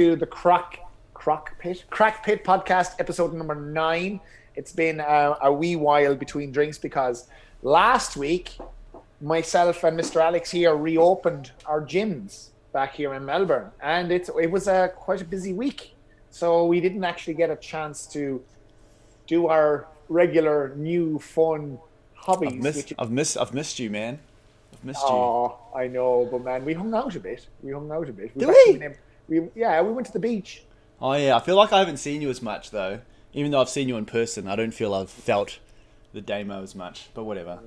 to the Crack Pit podcast, episode number 9. It's been a wee while between drinks because last week myself and Mr. Alex here reopened our gyms back here in Melbourne, and it was quite a busy week, so we didn't actually get a chance to do our regular new fun hobbies. I've missed you, man. I've missed you. Oh, I know, but man, we hung out a bit. We Did we? We went to the beach. Oh yeah, I feel like I haven't seen you as much though. Even though I've seen you in person, I don't feel I've felt the demo as much. But whatever.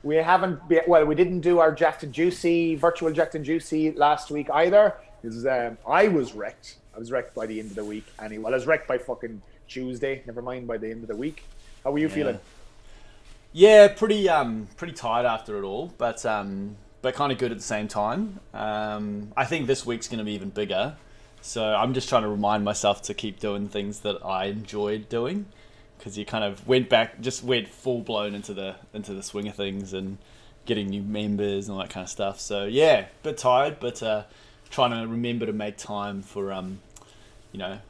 We haven't. We didn't do our virtual Jacked and Juicy last week either. Because I was wrecked. I was wrecked by the end of the week. Anyway, I was wrecked by fucking Tuesday. Never mind by the end of the week. How were you feeling? Yeah, pretty tired after it all, but kind of good at the same time. I think this week's going to be even bigger, so I'm just trying to remind myself to keep doing things that I enjoyed doing, because you kind of went full blown into the swing of things and getting new members and all that kind of stuff. So yeah, a bit tired, but trying to remember to make time for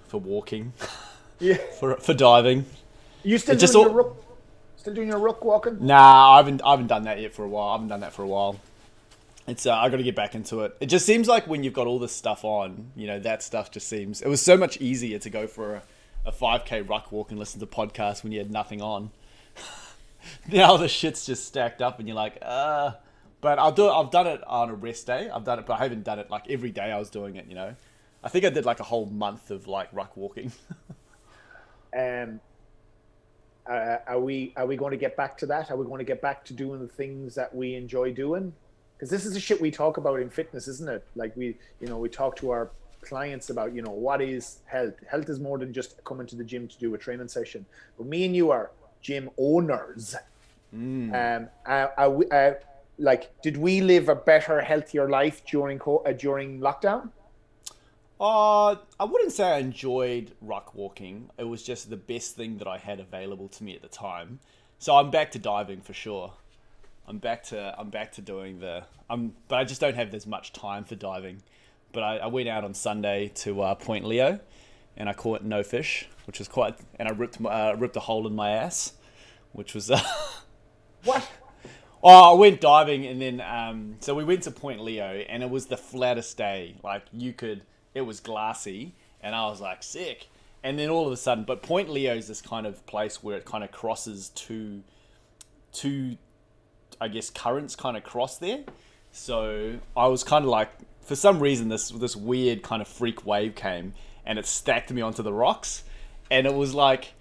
for walking, yeah, for diving. You still doing your ruck walking? Nah, I haven't done that yet for a while. I haven't done that for a while. It's I got to get back into it. It just seems like when you've got all this stuff on, that stuff just seems. It was so much easier to go for a 5K ruck walk and listen to podcasts when you had nothing on. Now the shit's just stacked up, and you're like, But I've done it on a rest day. I've done it, but I haven't done it like every day. I was doing it. I think I did like a whole month of like ruck walking. Are we going to get back to that? Are we going to get back to doing the things that we enjoy doing? Because this is the shit we talk about in fitness, isn't it? Like we talk to our clients about, what is health? Health is more than just coming to the gym to do a training session. But me and you are gym owners. Did we live a better, healthier life during lockdown? I wouldn't say I enjoyed ruck walking. It was just the best thing that I had available to me at the time. So I'm back to diving for sure. I'm back to doing but I just don't have as much time for diving. But I went out on Sunday to Point Leo, and I caught no fish, which was and I ripped a hole in my ass, which was What? Oh, I went diving, and then so we went to Point Leo, and it was the flattest day. Like it was glassy, and I was like, sick. And then all of a sudden, but Point Leo is this kind of place where it kind of crosses two, I guess, currents kind of cross there. So I was kind of like, for some reason, this weird kind of freak wave came, and it stacked me onto the rocks, and it was like,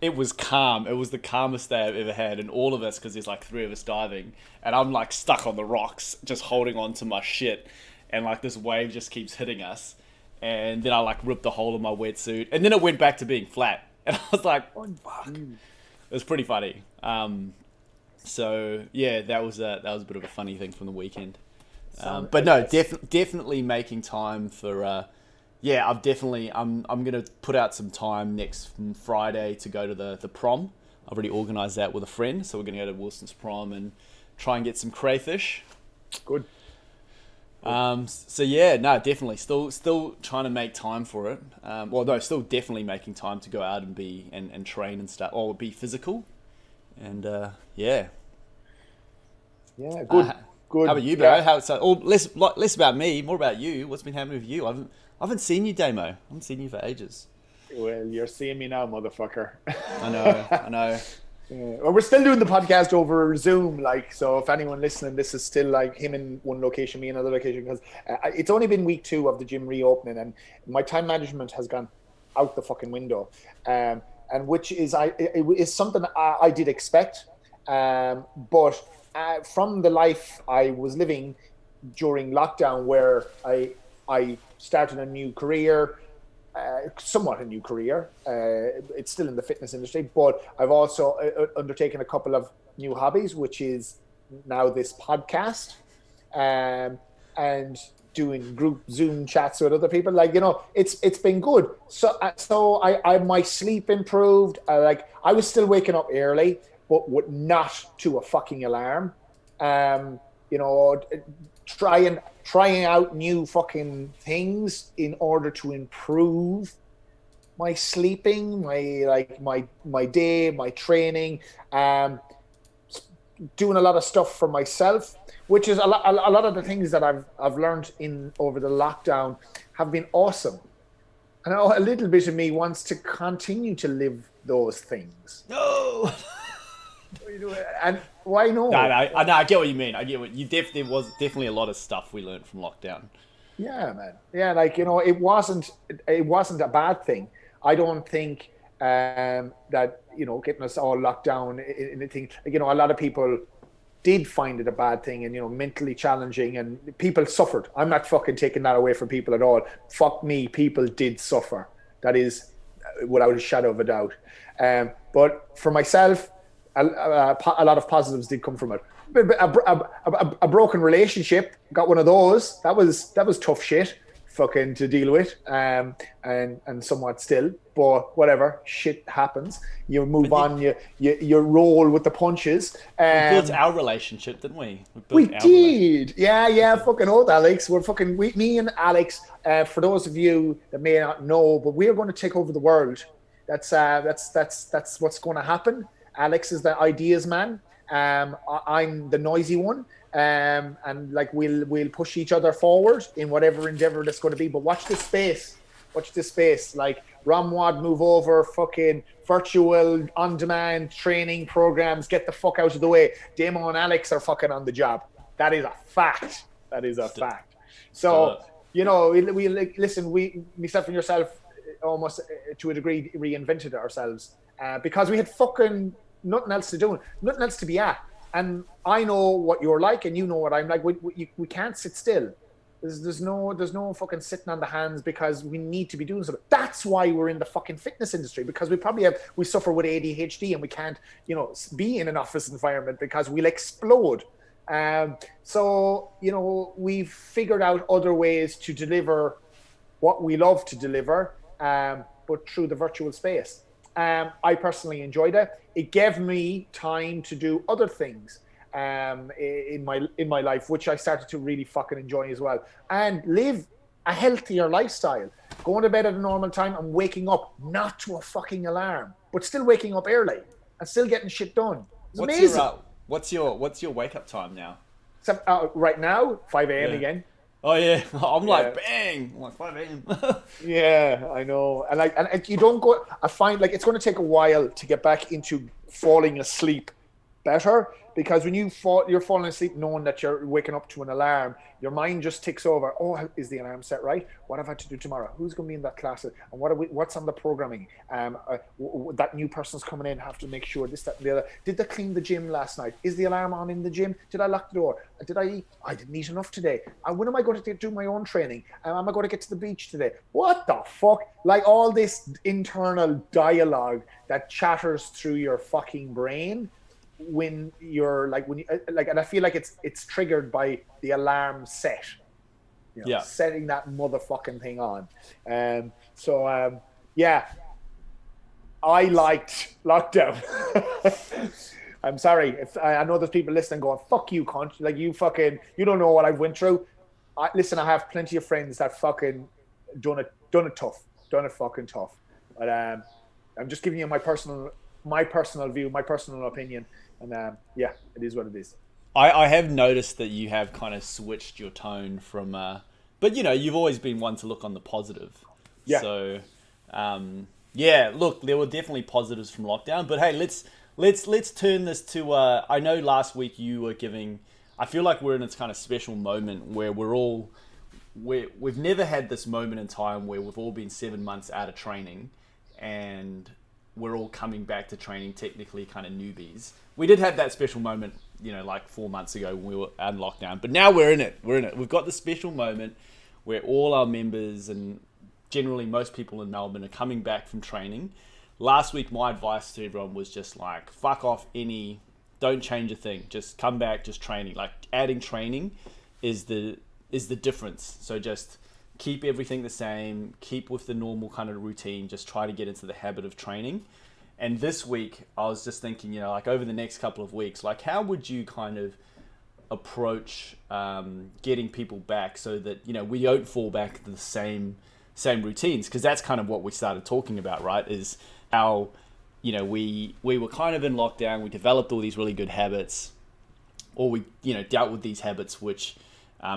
it was calm. It was the calmest day I've ever had, and all of us, because there's like 3 of us diving, and I'm like stuck on the rocks, just holding on to my shit, and like this wave just keeps hitting us. And then I like ripped a hole in my wetsuit, and then it went back to being flat, and I was like, "Oh fuck!" It was pretty funny. So yeah, that was a bit of a funny thing from the weekend. But no, definitely making time for. I'm gonna put out some time next Friday to go to the prom. I've already organised that with a friend, so we're gonna go to Wilson's prom and try and get some crayfish. Good. So yeah, no, definitely still trying to make time for it. Still definitely making time to go out and be and train and stuff, or be physical. And yeah. Yeah, good. Good. How about you, bro? Yeah. Less about me, more about you. What's been happening with you? I haven't seen you, Damo. I haven't seen you for ages. Well, you're seeing me now, motherfucker. I know. Well, we're still doing the podcast over Zoom, so if anyone listening, this is still like him in one location, me in another location, because it's only been week 2 of the gym reopening, and my time management has gone out the fucking window, and which is something I did expect, but from the life I was living during lockdown, where I started a new career. Somewhat a new career. It's still in the fitness industry, but I've also undertaken a couple of new hobbies, which is now this podcast, and doing group Zoom chats with other people. It's been good. So I my sleep improved. I was still waking up early, but not to a fucking alarm. trying out new fucking things in order to improve my sleeping, my day, my training, doing a lot of stuff for myself, which is a lot of the things that I've learned in over the lockdown have been awesome. And a little bit of me wants to continue to live those things. No. And why No, not? I get what you mean. I get what you there was definitely a lot of stuff we learned from lockdown. Yeah, man. Yeah, like, it wasn't a bad thing. I don't think that, getting us all locked down in a thing. A lot of people did find it a bad thing and, mentally challenging, and people suffered. I'm not fucking taking that away from people at all. Fuck me, people did suffer. That is without a shadow of a doubt. But for myself, a lot of positives did come from it. A broken relationship, got one of those. That was tough shit, fucking, to deal with, and somewhat still. But whatever, shit happens. You move on. You roll with the punches. We built our relationship, didn't we? We did. Yeah. Fucking old Alex. Me and Alex. For those of you that may not know, but we are going to take over the world. That's what's going to happen. Alex is the ideas man. I'm the noisy one. And like we'll push each other forward in whatever endeavor that's going to be. But watch this space. Like Ramwad, move over. Fucking virtual on-demand training programs. Get the fuck out of the way. Damo and Alex are fucking on the job. That is a fact. So myself and yourself, almost to a degree, reinvented ourselves because we had fucking nothing else to do, nothing else to be at. And I know what you're like, and you know what I'm like. We can't sit still. There's no fucking sitting on the hands because we need to be doing something. That's why we're in the fucking fitness industry, because we suffer with ADHD and we can't, be in an office environment because we'll explode. So we've figured out other ways to deliver what we love to deliver, but through the virtual space. I personally enjoyed it. It gave me time to do other things in my life, which I started to really fucking enjoy as well, and live a healthier lifestyle. Going to bed at a normal time and waking up not to a fucking alarm, but still waking up early and still getting shit done. It's amazing. What's your wake up time now? So, right now, 5 a.m. again. Oh yeah, I'm like bang, I'm like 5 a.m. Yeah, I know, and you don't go. I find like it's going to take a while to get back into falling asleep better, because when you're falling asleep knowing that you're waking up to an alarm, your mind just ticks over. Oh, is the alarm set right? What have I to do tomorrow? Who's going to be in that class? And what's on the programming? That new person's coming in. Have to make sure this, that, and the other. Did they clean the gym last night? Is the alarm on in the gym? Did I lock the door? Did I eat? I didn't eat enough today. When am I going to do my own training? Am I going to get to the beach today? What the fuck? Like all this internal dialogue that chatters through your fucking brain when you're and I feel like it's triggered by the alarm set, setting that motherfucking thing on. I liked lockdown. I'm sorry if I know there's people listening going, fuck you, cunt, like you don't know what I've went through. Listen, I have plenty of friends that fucking done it fucking tough, but I'm just giving you my personal view, my personal opinion. And it is what it is. I have noticed that you have kind of switched your tone from, but you've always been one to look on the positive. Yeah. So, look, there were definitely positives from lockdown. But hey, let's turn this to. I know last week you were giving. I feel like we're in this kind of special moment where we've never had this moment in time where we've all been 7 months out of training, and we're all coming back to training, technically kind of newbies. We did have that special moment, like 4 months ago when we were out in lockdown. But now we're in it. We've got the special moment where all our members and generally most people in Melbourne are coming back from training. Last week, my advice to everyone was just like, fuck off don't change a thing. Just come back, just training. Like adding training is the difference. So just keep everything the same, keep with the normal kind of routine, just try to get into the habit of training. And this week, I was just thinking, like over the next couple of weeks, like how would you kind of approach getting people back so that, you know, we don't fall back to the same routines, because that's kind of what we started talking about, right? Is how, you know, we were kind of in lockdown, we developed all these really good habits, or we, you know, dealt with these habits which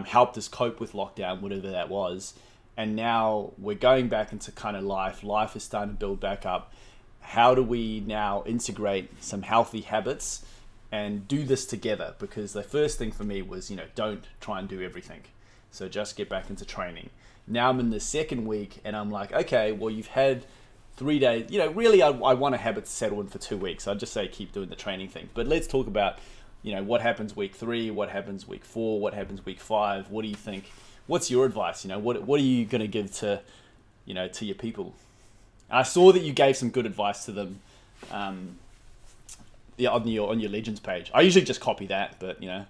helped us cope with lockdown, whatever that was. And now we're going back into kind of life is starting to build back up. How do we now integrate some healthy habits and do this together? Because the first thing for me was, you know, don't try and do everything. So just get back into training. Now I'm in the second week and I'm like, okay, well, you've had 3 days. You know, really, I want a habit to settle in for 2 weeks. I'd just say keep doing the training thing. But let's talk about, you know, what happens week 3, what happens week 4, what happens week 5. What do you think? What's your advice? You know, what are you going to give to, you know, to your people? I saw that you gave some good advice to them, on your Legends page. I usually just copy that, but you know,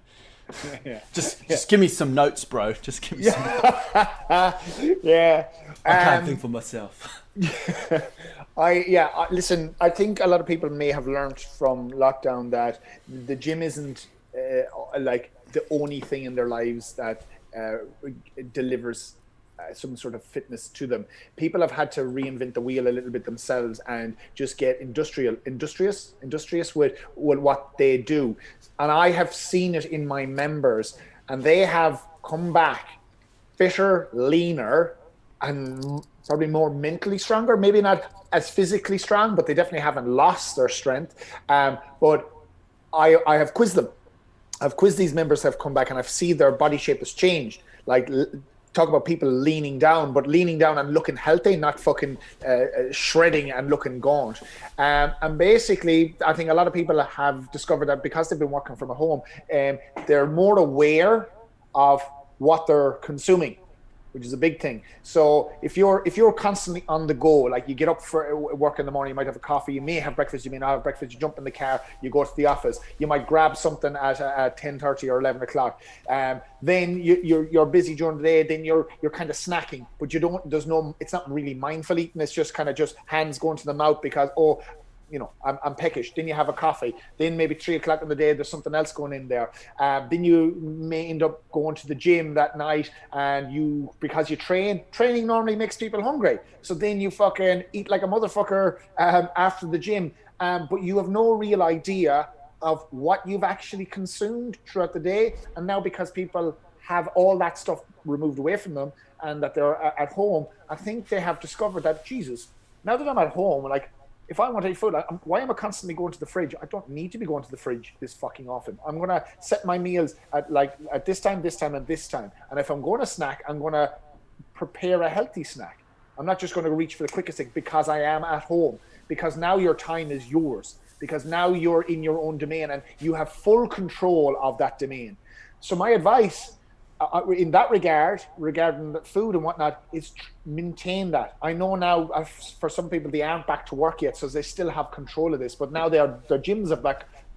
just give me some notes, bro. Just give me some notes. Yeah, I can't think for myself. Listen, I think a lot of people may have learned from lockdown that the gym isn't like the only thing in their lives that delivers some sort of fitness to them. People have had to reinvent the wheel a little bit themselves and just get industrious with what they do. And I have seen it in my members, and they have come back fitter, leaner, and probably more mentally stronger. Maybe not as physically strong, but they definitely haven't lost their strength. But I have quizzed them. I've quizzed these members, have come back, and I've seen their body shape has changed. Like, talk about people leaning down, but leaning down and looking healthy, not fucking shredding and looking gaunt. And basically, I think a lot of people have discovered that because they've been working from home, they're more aware of what they're consuming, which is a big thing. So if you're constantly on the go, like you get up for work in the morning, you might have a coffee, you may have breakfast, you may not have breakfast, you jump in the car, you go to the office, you might grab something at 10:30 or 11 o'clock. Then you're busy during the day, then you're kind of snacking, but it's not really mindful eating, it's just kind of just hands going to the mouth because, you know, I'm peckish. Then you have a coffee. Then maybe 3 o'clock in the day, there's something else going in there. Then you may end up going to the gym that night, and because you training normally makes people hungry. So then you fucking eat like a motherfucker after the gym, but you have no real idea of what you've actually consumed throughout the day. And now because people have all that stuff removed away from them and that they're at home, I think they have discovered that, Jesus, now that I'm at home, like, if I want to eat food, why am I constantly going to the fridge? I don't need to be going to the fridge this fucking often. I'm going to set my meals at this time, and this time. And if I'm going to snack, I'm going to prepare a healthy snack. I'm not just going to reach for the quickest thing because I am at home. Because now your time is yours. Because now you're in your own domain and you have full control of that domain. So my advice in that regard, regarding food and whatnot, is maintain that. I know now for some people they aren't back to work yet, so they still have control of this. But now their gyms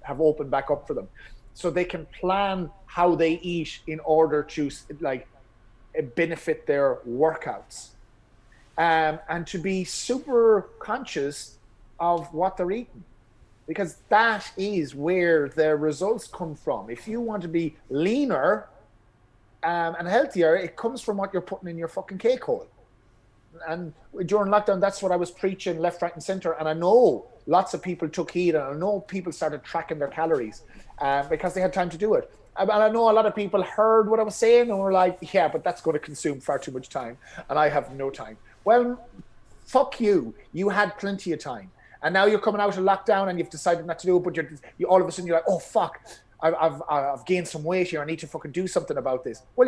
have opened back up for them, so they can plan how they eat in order to like benefit their workouts, and to be super conscious of what they're eating, because that is where their results come from. If you want to be leaner and healthier, it comes from what you're putting in your fucking cake hole. And during lockdown, that's what I was preaching left, right, and center. And I know lots of people took heed, and I know people started tracking their calories because they had time to do it. And I know a lot of people heard what I was saying and were like, yeah, but that's going to consume far too much time, and I have no time. Well, fuck you. You had plenty of time. And now you're coming out of lockdown and you've decided not to do it, but you all of a sudden you're like, oh, fuck. I've gained some weight here. I need to fucking do something about this. Well,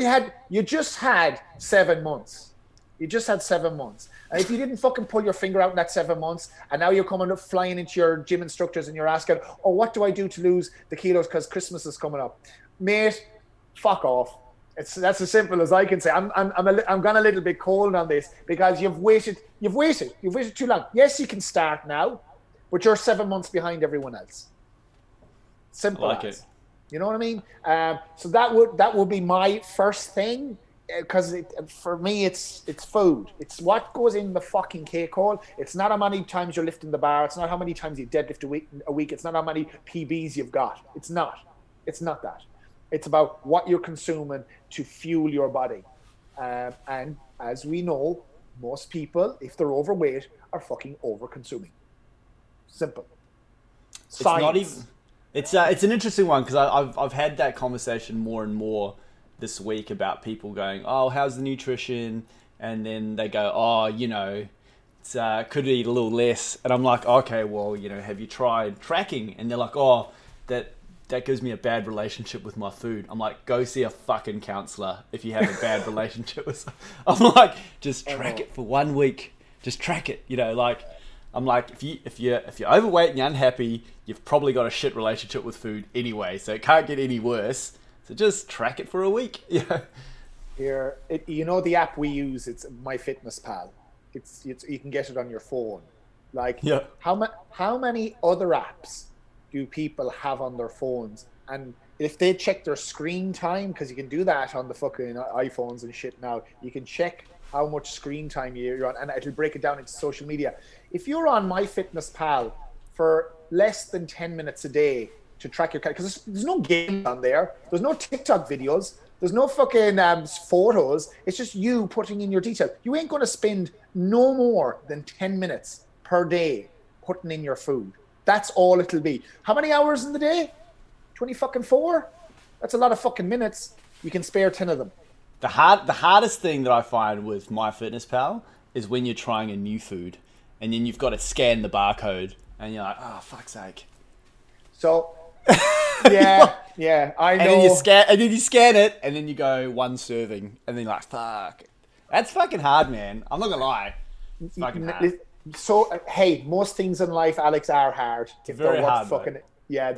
you just had 7 months. You just had 7 months. And if you didn't fucking pull your finger out in that 7 months, and now you're coming up flying into your gym instructors and you're asking, oh, what do I do to lose the kilos because Christmas is coming up? Mate, fuck off. That's as simple as I can say. I'm gone a little bit cold on this because you've waited too long. Yes, you can start now, but you're 7 months behind everyone else. Simple as. You know what I mean? So that would be my first thing, because for me it's food. It's what goes in the fucking cake hole. It's not how many times you're lifting the bar. It's not how many times you deadlift a week. It's not how many PBs you've got. It's not that. It's about what you're consuming to fuel your body. And as we know, most people, if they're overweight, are fucking over consuming. Simple. It's not even. Science. It's an interesting one because I've had that conversation more and more this week about people going, oh, how's the nutrition? And then they go, oh, it's, could eat a little less. And I'm like, okay, well, have you tried tracking? And they're like, oh, that gives me a bad relationship with my food. I'm like, go see a fucking counselor if you have a bad relationship with. I'm like, just track it for 1 week. Just track it. I'm like, if you're overweight and you're unhappy, you've probably got a shit relationship with food anyway, so it can't get any worse. So just track it for a week. Here, the app we use, it's MyFitnessPal. It's you can get it on your phone. Like, Yeah. How many other apps do people have on their phones? And if they check their screen time, because you can do that on the fucking iPhones and shit now, you can check how much screen time you're on, and it'll break it down into social media. If you're on MyFitnessPal for less than 10 minutes a day to track your calories, because there's no games on there, there's no TikTok videos, there's no fucking photos, it's just you putting in your detail. You ain't going to spend no more than 10 minutes per day putting in your food. That's all it'll be. How many hours in the day? 20 fucking 4? That's a lot of fucking minutes. You can spare 10 of them. The hardest thing that I find with MyFitnessPal is when you're trying a new food, and then you've got to scan the barcode, and you're like, oh, fuck's sake. So, yeah, I know. And then you scan it, and then you go 1 serving, and then you're like, fuck. That's fucking hard, man. I'm not gonna lie. It's fucking hard. So, hey, most things in life, Alex, are hard. If very they're worth hard, fucking, though. yeah,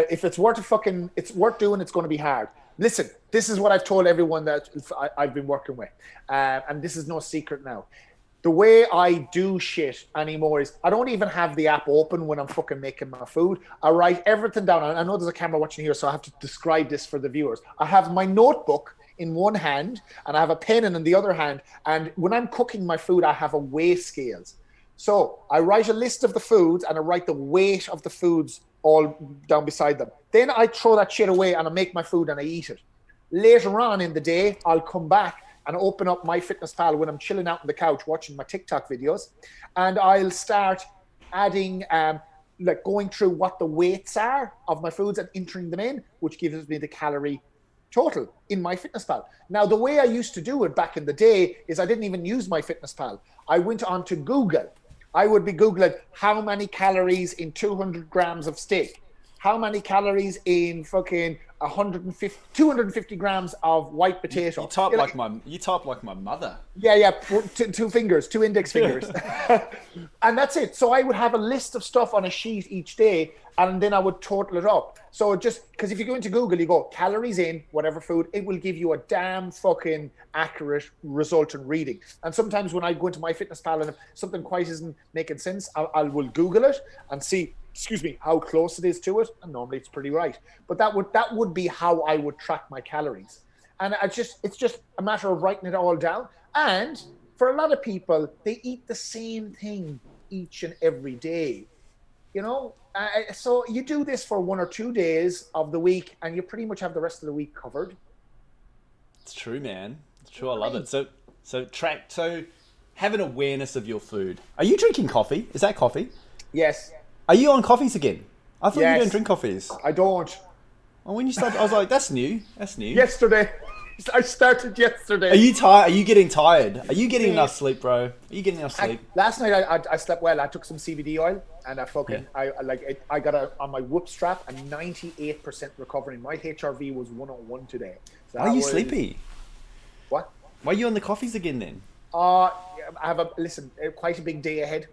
if it's worth fucking, it's worth doing. It's going to be hard. Listen, this is what I've told everyone that I've been working with, and this is no secret now. The way I do shit anymore is I don't even have the app open when I'm fucking making my food. I write everything down. I know there's a camera watching here, so I have to describe this for the viewers. I have my notebook in one hand and I have a pen in the other hand. And when I'm cooking my food, I have a weigh scales. So I write a list of the foods and I write the weight of the foods all down beside them. Then I throw that shit away and I make my food and I eat it. Later on in the day, I'll come back and open up MyFitnessPal when I'm chilling out on the couch watching my TikTok videos, and I'll start adding, going through what the weights are of my foods and entering them in, which gives me the calorie total in MyFitnessPal. Now, the way I used to do it back in the day is I didn't even use MyFitnessPal. I went on to Google. I would be Googling how many calories in 200 grams of steak, how many calories in fucking 250 grams of white potato. You type like my mother. Yeah, two fingers, 2 index fingers. And that's it. So I would have a list of stuff on a sheet each day, and then I would total it up. So just because if you go into Google, you go calories in whatever food, it will give you a damn fucking accurate result and reading. And sometimes when I go into MyFitnessPal and if something quite isn't making sense, I will Google it and see, how close it is to it, and normally it's pretty right. But that would be how I would track my calories. And it's just a matter of writing it all down. And for a lot of people, they eat the same thing each and every day. So you do this for 1 or 2 days of the week, and you pretty much have the rest of the week covered. It's true, man. It's true. I love it. So have an awareness of your food. Are you drinking coffee? Is that coffee? Yes. Are you on coffees again? I thought Yes. you don't drink coffees. I don't. Well, when you started, I was like, that's new. Yesterday. I started yesterday. Are you tired? Are you getting tired? Are you getting enough sleep, bro? Are you getting enough sleep? Last night I slept well. I took some CBD oil and I got on my whoop strap a 98% recovery. My HRV was 101 today. So Why are you sleepy? What? Why are you on the coffees again then? I have quite a big day ahead.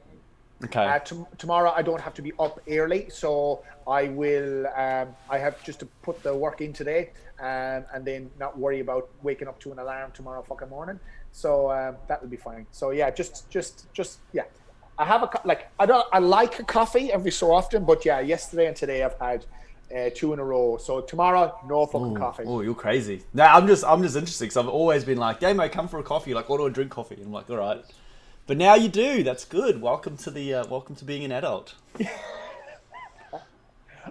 Okay. Tomorrow I don't have to be up early, so I will. I have just to put the work in today, and then not worry about waking up to an alarm tomorrow fucking morning. So that will be fine. So yeah, just yeah. I have I like a coffee every so often, but yeah, yesterday and today I've had 2 in a row. So tomorrow, no fucking coffee. Oh, you're crazy. No, I'm just interested because I've always been like, Damo, come for a coffee. Like, why do I drink coffee? And I'm like, all right. But now you do. That's good. Welcome to being an adult.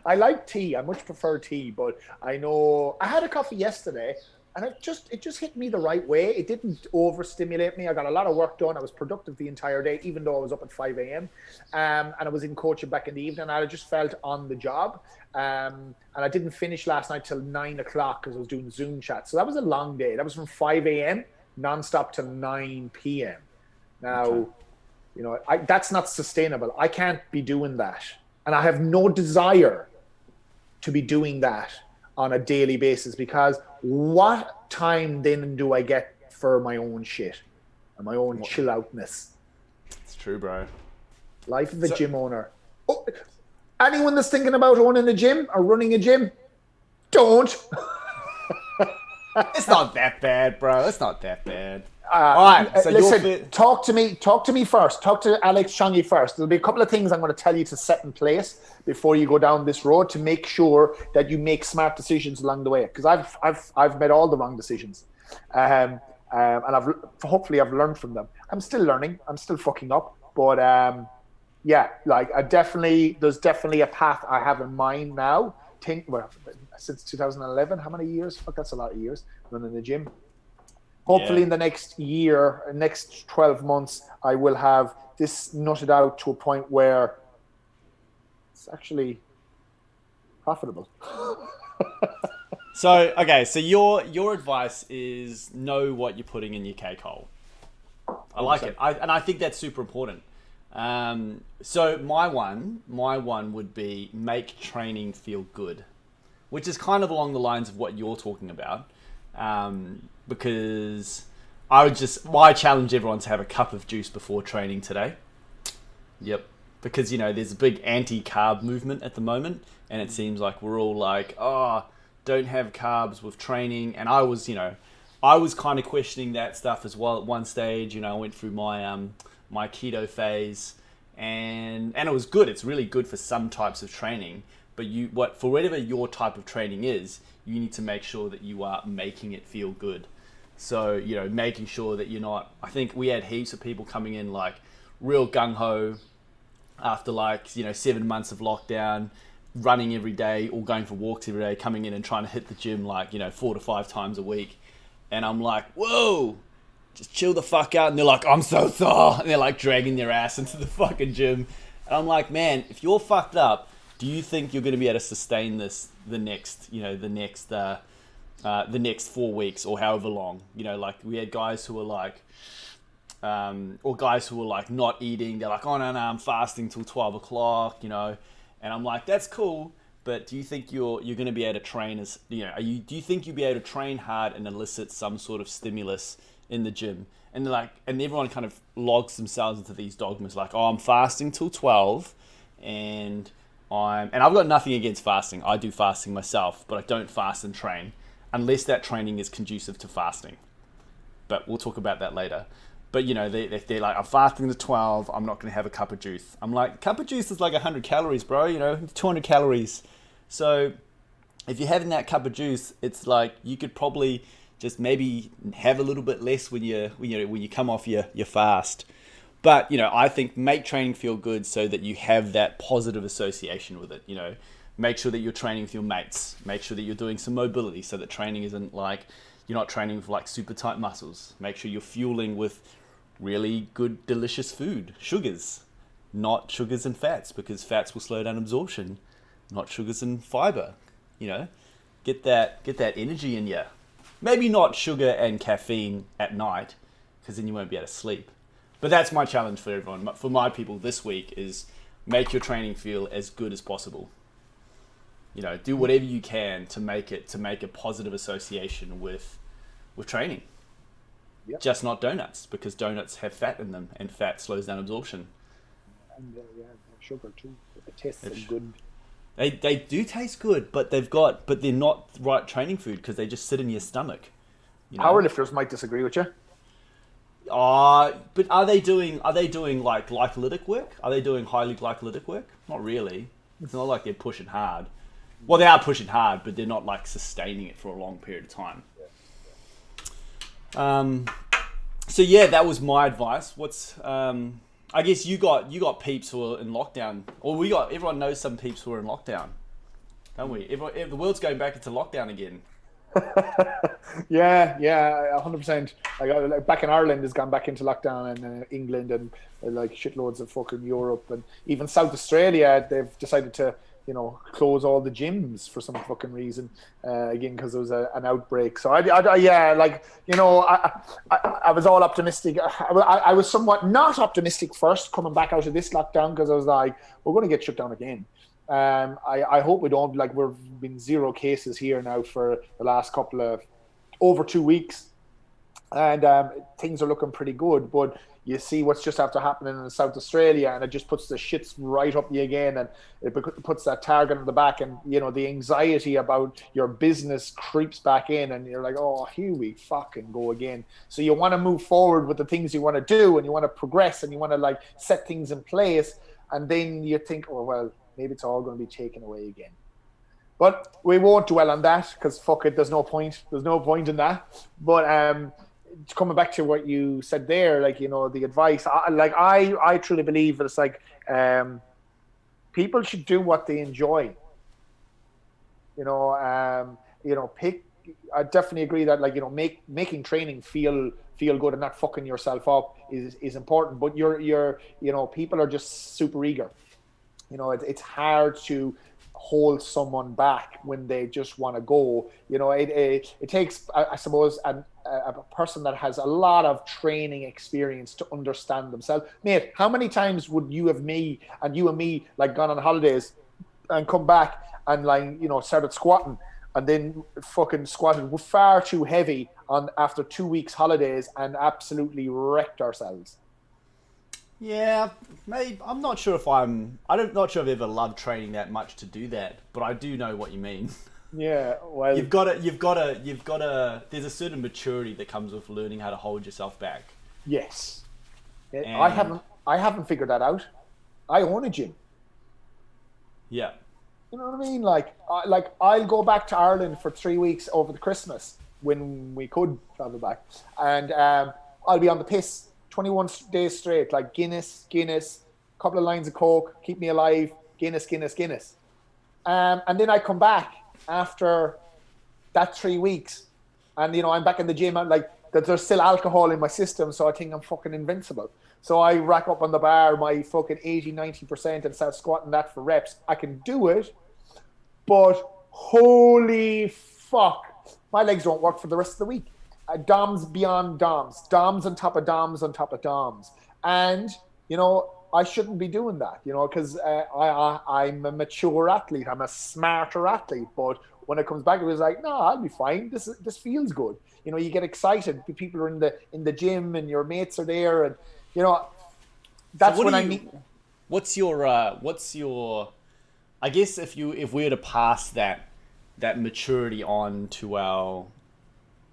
I like tea. I much prefer tea, but I know I had a coffee yesterday, and it just hit me the right way. It didn't overstimulate me. I got a lot of work done. I was productive the entire day, even though I was up at 5 a.m. And I was in coaching back in the evening. I just felt on the job. And I didn't finish last night till 9 o'clock because I was doing Zoom chat. So that was a long day. That was from 5 a.m. nonstop to 9 p.m. Now, Okay. that's not sustainable. I can't be doing that. And I have no desire to be doing that on a daily basis, because what time then do I get for my own shit and my own chill outness? It's true, bro. Life of a gym owner. Oh, anyone that's thinking about owning a gym or running a gym, don't. It's not that bad, bro. It's not that bad. All right, so Listen, talk to me first. Talk to Alex Shangi first. There'll be a couple of things I'm going to tell you to set in place before you go down this road to make sure that you make smart decisions along the way. Because I've made all the wrong decisions, and hopefully I've learned from them. I'm still learning. I'm still fucking up, but yeah, like there's definitely a path I have in mind now. Since 2011, how many years? Fuck, that's a lot of years running the gym. Hopefully in the next 12 months, I will have this nutted out to a point where it's actually profitable. So your advice is know what you're putting in your cake hole. I like it, and I think that's super important. So my one would be make training feel good, which is kind of along the lines of what you're talking about. Because I challenge everyone to have a cup of juice before training today. Yep. Because, there's a big anti-carb movement at the moment, and it seems like we're all like, don't have carbs with training. And I was kind of questioning that stuff as well at one stage. I went through my my keto phase, and it was good. It's really good for some types of training, but for whatever your type of training is, you need to make sure that you are making it feel good. So, making sure that you're not... I think we had heaps of people coming in like real gung-ho after 7 months of lockdown, running every day or going for walks every day, coming in and trying to hit the gym 4 to 5 times a week. And I'm like, whoa, just chill the fuck out. And they're like, I'm so sore. And they're dragging their ass into the fucking gym. And I'm like, man, if you're fucked up, do you think you're going to be able to sustain this the next 4 weeks or however long? We had guys who were not eating. They're like, oh no, I'm fasting till 12 o'clock, and I'm like, that's cool, but do you think you're going to be able to train do you think you'll be able to train hard and elicit some sort of stimulus in the gym? And and everyone kind of logs themselves into these dogmas, I'm fasting till 12, and I've got nothing against fasting. I do fasting myself, but I don't fast and train unless that training is conducive to fasting. But we'll talk about that later. But they're like, I'm fasting to 12. I'm not going to have a cup of juice. I'm like, a cup of juice is 100 calories, bro. 200 calories. So if you're having that cup of juice, it's you could probably just maybe have a little bit less when you come off your fast. But, I think make training feel good so that you have that positive association with it. Make sure that you're training with your mates. Make sure that you're doing some mobility so that training isn't you're not training with super tight muscles. Make sure you're fueling with really good, delicious food. Sugars, not sugars and fats, because fats will slow down absorption. Not sugars and fiber. Get that energy in you. Maybe not sugar and caffeine at night, because then you won't be able to sleep. But that's my challenge for everyone. For my people this week is make your training feel as good as possible. Do whatever you can to make a positive association with training. Yep. Just not donuts, because donuts have fat in them, and fat slows down absorption. And sugar too. It tastes so good. They do taste good, but they're not right training food because they just sit in your stomach. Powerlifters might disagree with you. But are they doing glycolytic work? Are they doing highly glycolytic work? Not really. It's not like they're pushing hard. Well, they are pushing hard, but they're not sustaining it for a long period of time. So yeah, that was my advice. I guess you got peeps who are in lockdown, or everyone knows some peeps who are in lockdown. don't we? If the world's going back into lockdown again. Yeah, 100%. Like back in Ireland has gone back into lockdown, and England, and like shitloads of fucking Europe, and even South Australia. They've decided to, close all the gyms for some fucking reason, again because there was an outbreak. So yeah, I was all optimistic. I was somewhat not optimistic first coming back out of this lockdown, because I was like, we're going to get shut down again. I hope we don't. Like, we've been 0 cases here now for the last over 2 weeks, and things are looking pretty good. But you see what's just after happening in South Australia, and it just puts the shits right up you again, and it puts that target on the back, and the anxiety about your business creeps back in, and you're like, oh, here we fucking go again. So you want to move forward with the things you want to do, and you want to progress, and you want to like set things in place, and then you think, oh well, maybe it's all going to be taken away again. But we won't dwell on that, because fuck it, there's no point. There's no point in that. But coming back to what you said there, like, the advice, I truly believe that it's like, people should do what they enjoy. Pick. I definitely agree that, like, making training feel good and not fucking yourself up is important. But people are just super eager. It's hard to hold someone back when they just want to go. It takes, I suppose, a person that has a lot of training experience to understand themselves. Mate, how many times would you and me like gone on holidays and come back and like, started squatting, and then fucking squatted far too heavy after 2 weeks holidays and absolutely wrecked ourselves? Yeah, maybe. I'm not sure if I'm not sure I've ever loved training that much to do that, but I do know what you mean. Yeah, well, you've got to. There's a certain maturity that comes with learning how to hold yourself back. Yes, I haven't figured that out. I own a gym. Yeah. You know what I mean? Like I'll go back to Ireland for 3 weeks over the Christmas when we could travel back, and I'll be on the piss 21 days straight, like Guinness, couple of lines of Coke, keep me alive, Guinness. And then I come back after that 3 weeks, and I'm back in the gym, and like there's still alcohol in my system, so I think I'm fucking invincible. So I rack up on the bar my fucking 80-90% and start squatting that for reps. I can do it, but holy fuck, my legs don't work for the rest of the week. DOMs beyond DOMs, DOMs on top of DOMs on top of DOMs. And, I shouldn't be doing that, because I'm a mature athlete. I'm a smarter athlete. But when it comes back, it was like, no, I'll be fine. This feels good. You get excited. People are in the gym, and your mates are there. And, that's when I meet. What's your, I guess if we were to pass that maturity on to our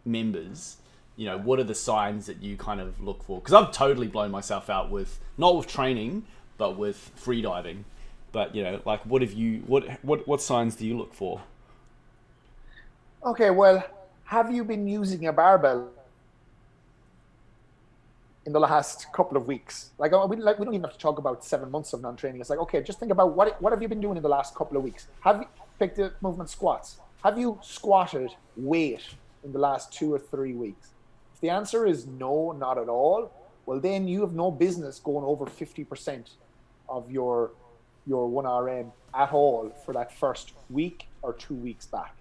members, what are the signs that you kind of look for? Because I've totally blown myself out not with training, but with freediving. But like, what signs do you look for? Okay, well, have you been using a barbell in the last couple of weeks? We don't even have to talk about 7 months of non-training. It's like, okay, just think about what have you been doing in the last couple of weeks? Have you picked the movement squats? Have you squatted weight in the last 2 or 3 weeks? If the answer is no, not at all, well, then you have no business going over 50% of your 1RM at all for that first week or 2 weeks back.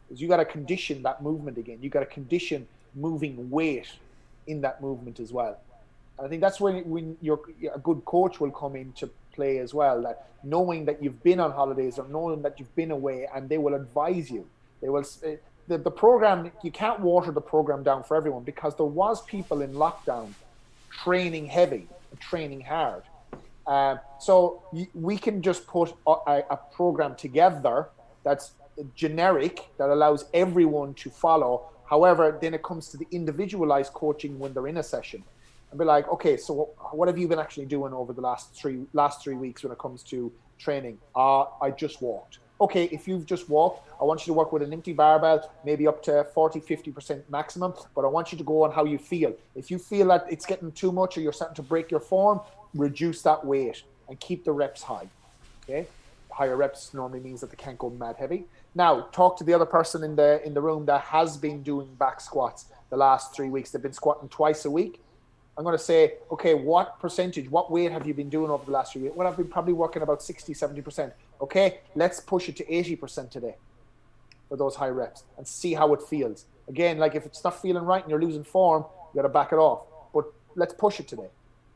Because you got to condition that movement again. You got to condition moving weight in that movement as well. And I think that's when a good coach will come into play as well, that knowing that you've been on holidays or knowing that you've been away, and they will advise you. They will. The program, you can't water the program down for everyone, because there was people in lockdown training heavy, training hard. So we can just put a program together that's generic, that allows everyone to follow. However, then it comes to the individualized coaching when they're in a session, and be like, okay, so what have you been actually doing over the last three weeks when it comes to training? I just walked. Okay, if you've just walked, I want you to work with an empty barbell, maybe up to 40-50% maximum, but I want you to go on how you feel. If you feel that it's getting too much or you're starting to break your form, reduce that weight and keep the reps high. Okay? higher reps normally means that they can't go mad heavy. Now, talk to the other person in the room that has been doing back squats the last 3 weeks. They've been squatting twice a week. I'm going to say, okay, what percentage, what weight have you been doing over the last 3 weeks? Well, I've been probably working about 60, 70%. Okay, let's push it to 80% today for those high reps and see how it feels. Again, like if it's not feeling right and you're losing form, you got to back it off. But let's push it today.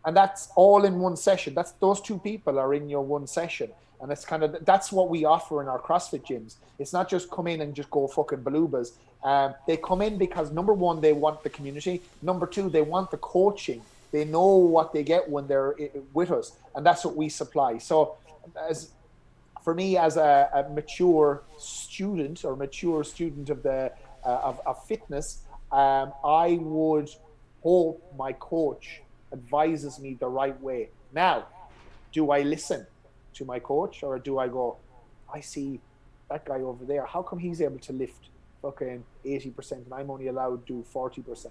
And that's all in one session. Those two people are in your one session. And that's what we offer in our CrossFit gyms. It's not just come in and just go fucking balubas. They come in because number one, they want the community. Number two, they want the coaching. They know what they get when they're with us, and that's what we supply. So, for me, as a mature student of fitness, I would hope my coach advises me the right way. Now, do I listen to my coach, or do I go, I see that guy over there, how come he's able to lift fucking 80% and I'm only allowed to do 40%?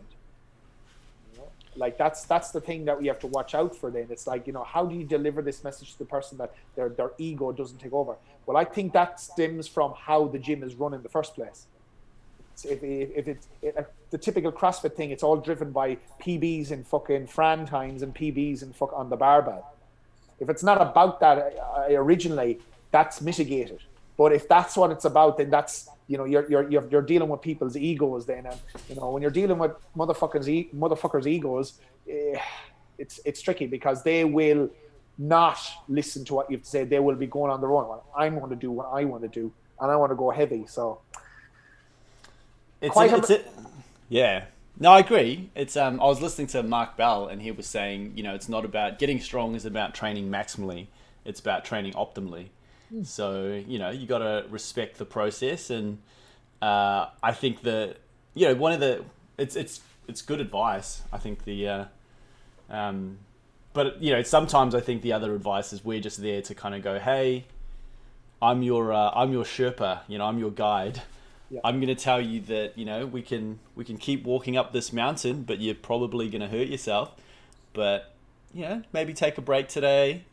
Like that's the thing that we have to watch out for. Then it's like, how do you deliver this message to the person that their ego doesn't take over? Well, I think that stems from how the gym is run in the first place. If it's the typical CrossFit thing, it's all driven by PBs and fucking Fran times and PBs and on the barbell. If it's not about that originally, that's mitigated. But if that's what it's about, then that's, you're dealing with people's egos then. And, when you're dealing with motherfuckers' egos, it's tricky because they will not listen to what you have to say. They will be going on their own. Well, I'm going to do what I want to do, and I want to go heavy. So yeah. No, I agree. It's I was listening to Mark Bell, and he was saying, it's not about getting strong, is about training maximally. It's about training optimally. So, you got to respect the process. And I think that, it's good advice. I think but sometimes I think the other advice is we're just there to kind of go, hey, I'm your Sherpa, I'm your guide. Yeah. I'm going to tell you that, we can keep walking up this mountain, but you're probably going to hurt yourself. But, maybe take a break today.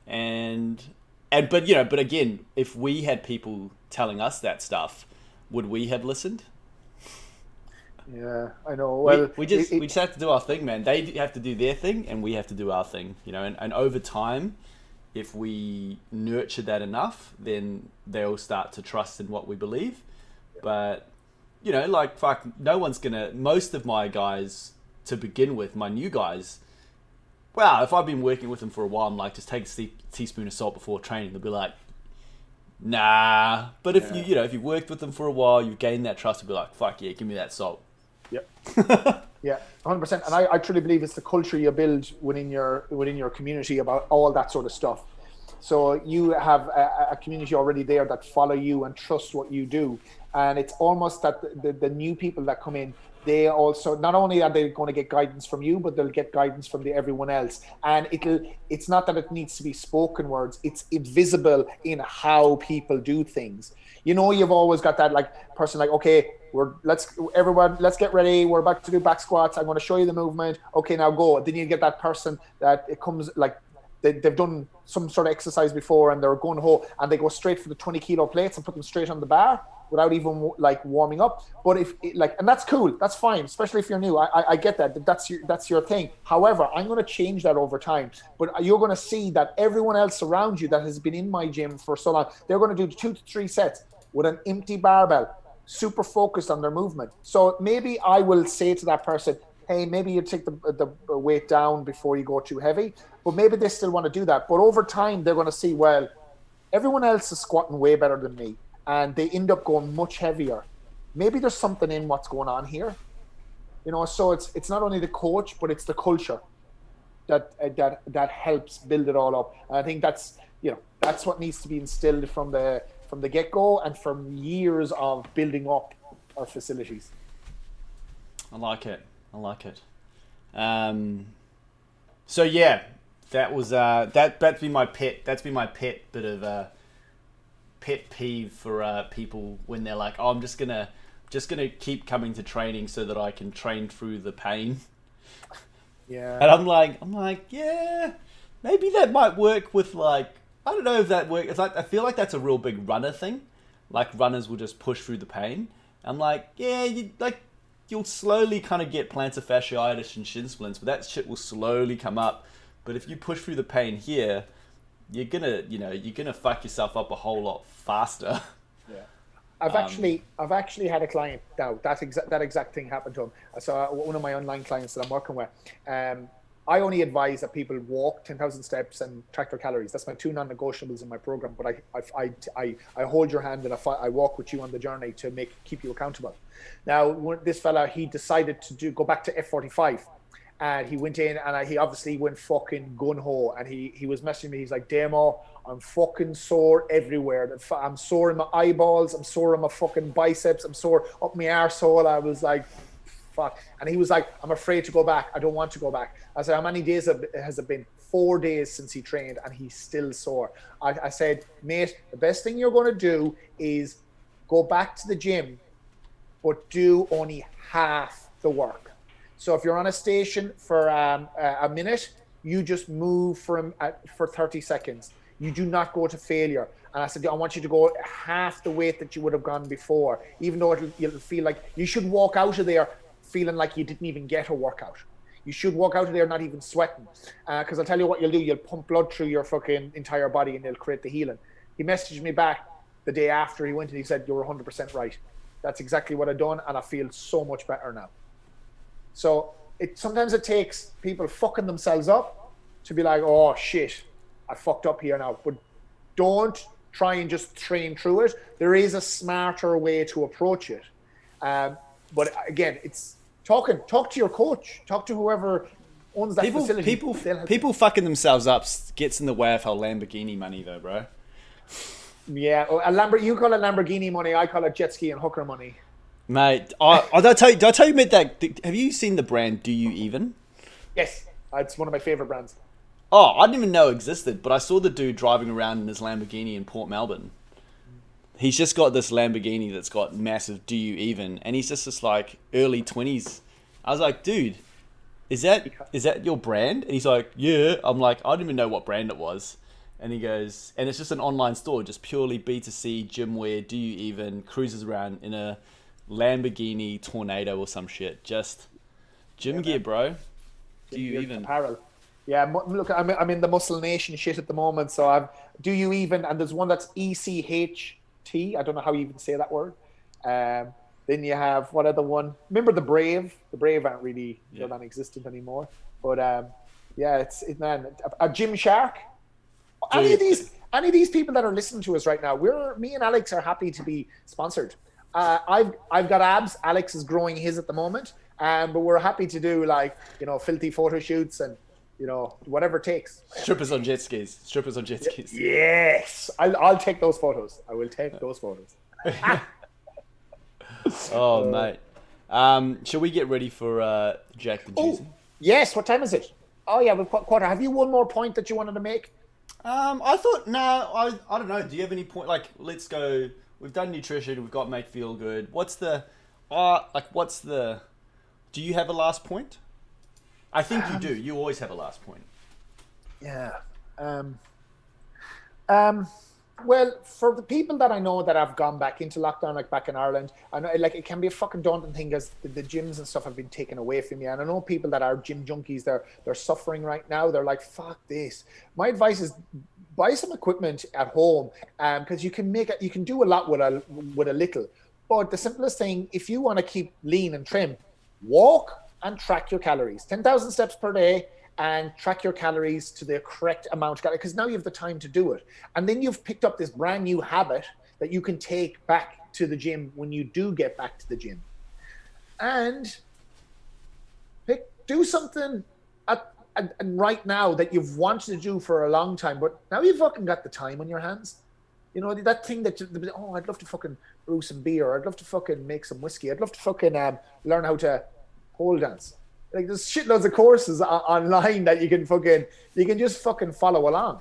But again, if we had people telling us that stuff, would we have listened? Yeah, I know. Well, we just have to do our thing, man. They have to do their thing, and we have to do our thing. And over time, if we nurture that enough, then they'll start to trust in what we believe. But, fuck, no one's gonna, most of my guys to begin with, my new guys, wow, if I've been working with them for a while, I'm like, just take a teaspoon of salt before training. They'll be like, nah. But if if you've worked with them for a while, you've gained that trust, they'll be like, fuck yeah, give me that salt. Yep. Yeah, 100%. And I truly believe it's the culture you build within your community about all that sort of stuff. So you have a community already there that follow you and trust what you do. And it's almost that the new people that come in, they also, not only are they going to get guidance from you, but they'll get guidance from everyone else. And it's not that it needs to be spoken words. It's visible in how people do things. You've always got that person okay, let's get ready. We're about to do back squats. I'm going to show you the movement. Okay, now go. Then you get that person that it comes they've done some sort of exercise before and they're going home and they go straight for the 20 kilo plates and put them straight on the bar without even warming up. But and that's cool, that's fine, especially if you're new. I get that's your thing. However, I'm going to change that over time. But you're going to see that everyone else around you that has been in my gym for so long, they're going to do 2 to 3 sets with an empty barbell, super focused on their movement. So maybe I will say to that person, hey, maybe you take the weight down before you go too heavy. But maybe they still want to do that. But over time, they're going to see, well, everyone else is squatting way better than me. And they end up going much heavier. Maybe there's something in what's going on here. So it's not only the coach, but it's the culture that helps build it all up. And I think that's what needs to be instilled from the get-go and from years of building up our facilities. I like it. So yeah, that was that's been my pet bit of pet peeve for people when they're like, oh, I'm just gonna keep coming to training so that I can train through the pain. Yeah. And I'm like, yeah, maybe that might work with I don't know if that works. It's like I feel like that's a real big runner thing. Like runners will just push through the pain. I'm like, yeah, you'll slowly kind of get plantar fasciitis and shin splints, but that shit will slowly come up. But if you push through the pain here, you're gonna fuck yourself up a whole lot faster. Yeah. I've actually had a client now that exact thing happened to him. So one of my online clients that I'm working with, I only advise that people walk 10,000 steps and track their calories. That's my two non-negotiables in my program. But I hold your hand and I walk with you on the journey to keep you accountable. Now, this fella, he decided to go back to F45. And he went in and he obviously went fucking gun-ho. And he was messaging me. He's like, Damo, I'm fucking sore everywhere. I'm sore in my eyeballs. I'm sore in my fucking biceps. I'm sore up my arsehole. I was like, fuck. And he was like, I'm afraid to go back. I don't want to go back. I said, how many days has it been? 4 days since he trained and he's still sore. I said, mate, the best thing you're going to do is go back to the gym, but do only half the work. So if you're on a station for a minute, you just move for 30 seconds. You do not go to failure. And I said, I want you to go half the weight that you would have gone before, even though you'll feel like you should walk out of there feeling like you didn't even get a workout. You should walk out of there not even sweating. Because I'll tell you what you'll do. You'll pump blood through your fucking entire body and it'll create the healing. He messaged me back the day after he went and he said, you're 100% right. That's exactly what I've done and I feel so much better now. So sometimes it takes people fucking themselves up to be like, oh shit, I fucked up here now. But don't try and just train through it. There is a smarter way to approach it. But again, it's talk to your coach, talk to whoever owns that facility. People fucking themselves up gets in the way of our Lamborghini money though, bro. Yeah, you call it Lamborghini money, I call it jet ski and hooker money. Mate, did I tell you about that? Have you seen the brand Do You Even? Yes, it's one of my favorite brands. Oh, I didn't even know it existed, but I saw the dude driving around in his Lamborghini in Port Melbourne. He's just got this Lamborghini that's got massive Do You Even, and he's just this like early 20s. I was like, dude, is that your brand? And he's like, yeah. I'm like, I didn't even know what brand it was. And he goes, and it's just an online store, just purely B2C, gym wear, Do You Even, cruises around in a Lamborghini Tornado or some shit. Just gym gear, bro. Do You Even apparel. Yeah, look, I'm in the Muscle Nation shit at the moment, so I've Do You Even, and there's one that's ECHT. I don't know how you even say that word. Then you have what other one? Remember the Brave? The Brave aren't really they're non-existent anymore. But yeah, it's man, a Gymshark. Any of these people that are listening to us right now, me and Alex are happy to be sponsored. I've got abs. Alex is growing his at the moment, but we're happy to do filthy photo shoots and whatever it takes. Strippers on jet skis. Yes, I'll take those photos. I will take those photos. Oh mate, shall we get ready for Jack the Juicy? Yes. What time is it? Oh yeah, we've got quarter. Have you one more point that you wanted to make? I thought I don't know. Do you have any point? Like, let's go. We've done nutrition. We've got make feel good. Do you have a last point? I think you do. You always have a last point. Yeah. Well, for the people that I know that have gone back into lockdown, like back in Ireland, I know it can be a fucking daunting thing because the gyms and stuff have been taken away from you. And I know people that are gym junkies, they're suffering right now. They're like, fuck this. My advice is buy some equipment at home because you can do a lot with a little. But the simplest thing, if you want to keep lean and trim, walk and track your calories. 10,000 steps per day. And track your calories to the correct amount, because now you have the time to do it. And then you've picked up this brand new habit that you can take back to the gym when you do get back to the gym. And do something right now that you've wanted to do for a long time, but now you've fucking got the time on your hands. That thing that, I'd love to fucking brew some beer. I'd love to fucking make some whiskey. I'd love to fucking learn how to pole dance. Like there's shitloads of courses online that you can just fucking follow along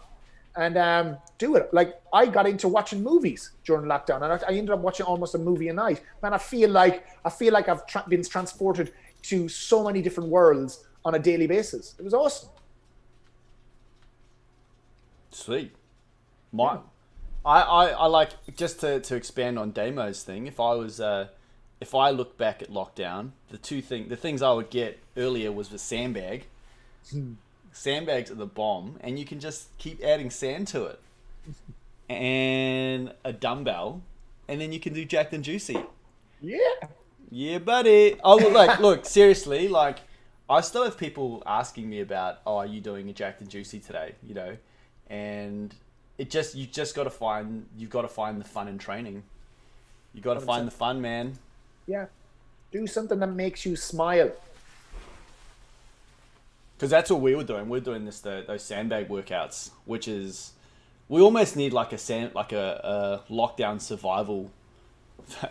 and do it. Like I got into watching movies during lockdown and I ended up watching almost a movie a night. Man, I feel like I've been transported to so many different worlds on a daily basis. It was awesome. Sweet. My, I like just to expand on Damo's thing. If I look back at lockdown, the things I would get earlier was the sandbag. Sandbags are the bomb, and you can just keep adding sand to it, and a dumbbell, and then you can do Jacked and Juicy. Yeah. Yeah, buddy. Oh, look, seriously, like, I still have people asking me about, oh, are you doing a Jacked and Juicy today? You know, and you've got to find the fun in training. You got to find the fun, man. Yeah. Do something that makes you smile. Because that's what we were doing. We're doing those sandbag workouts, which is, we almost need like a lockdown survival,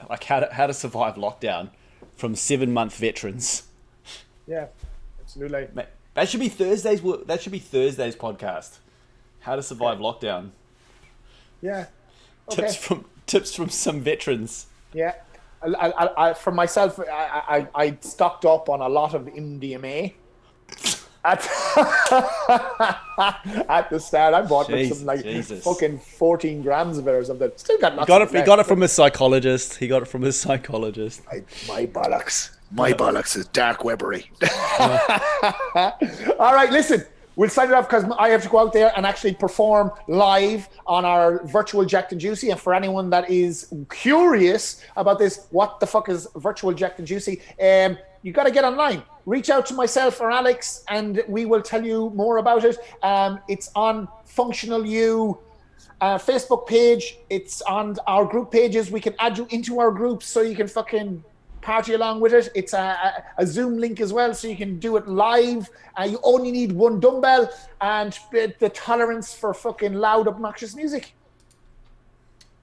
like how to survive lockdown from 7-month veterans. Yeah, absolutely. That should be Thursday's podcast. How to survive lockdown. Yeah. Okay. Tips from some veterans. Yeah. I for myself, I stocked up on a lot of MDMA. At the start, I bought some like Jesus. fucking 14 grams of it or something. Still got lots. He got it from a psychologist. My bollocks is dark webbery. All right, listen. We'll sign it off because I have to go out there and actually perform live on our virtual Jacked and Juicy. And for anyone that is curious about this, what the fuck is virtual Jacked and Juicy? You got to get online. Reach out to myself or Alex, and we will tell you more about it. It's on Functional You Facebook page. It's on our group pages. We can add you into our groups so you can fucking party along with it. It's a Zoom link as well, so you can do it live. You only need one dumbbell and the tolerance for fucking loud, obnoxious music.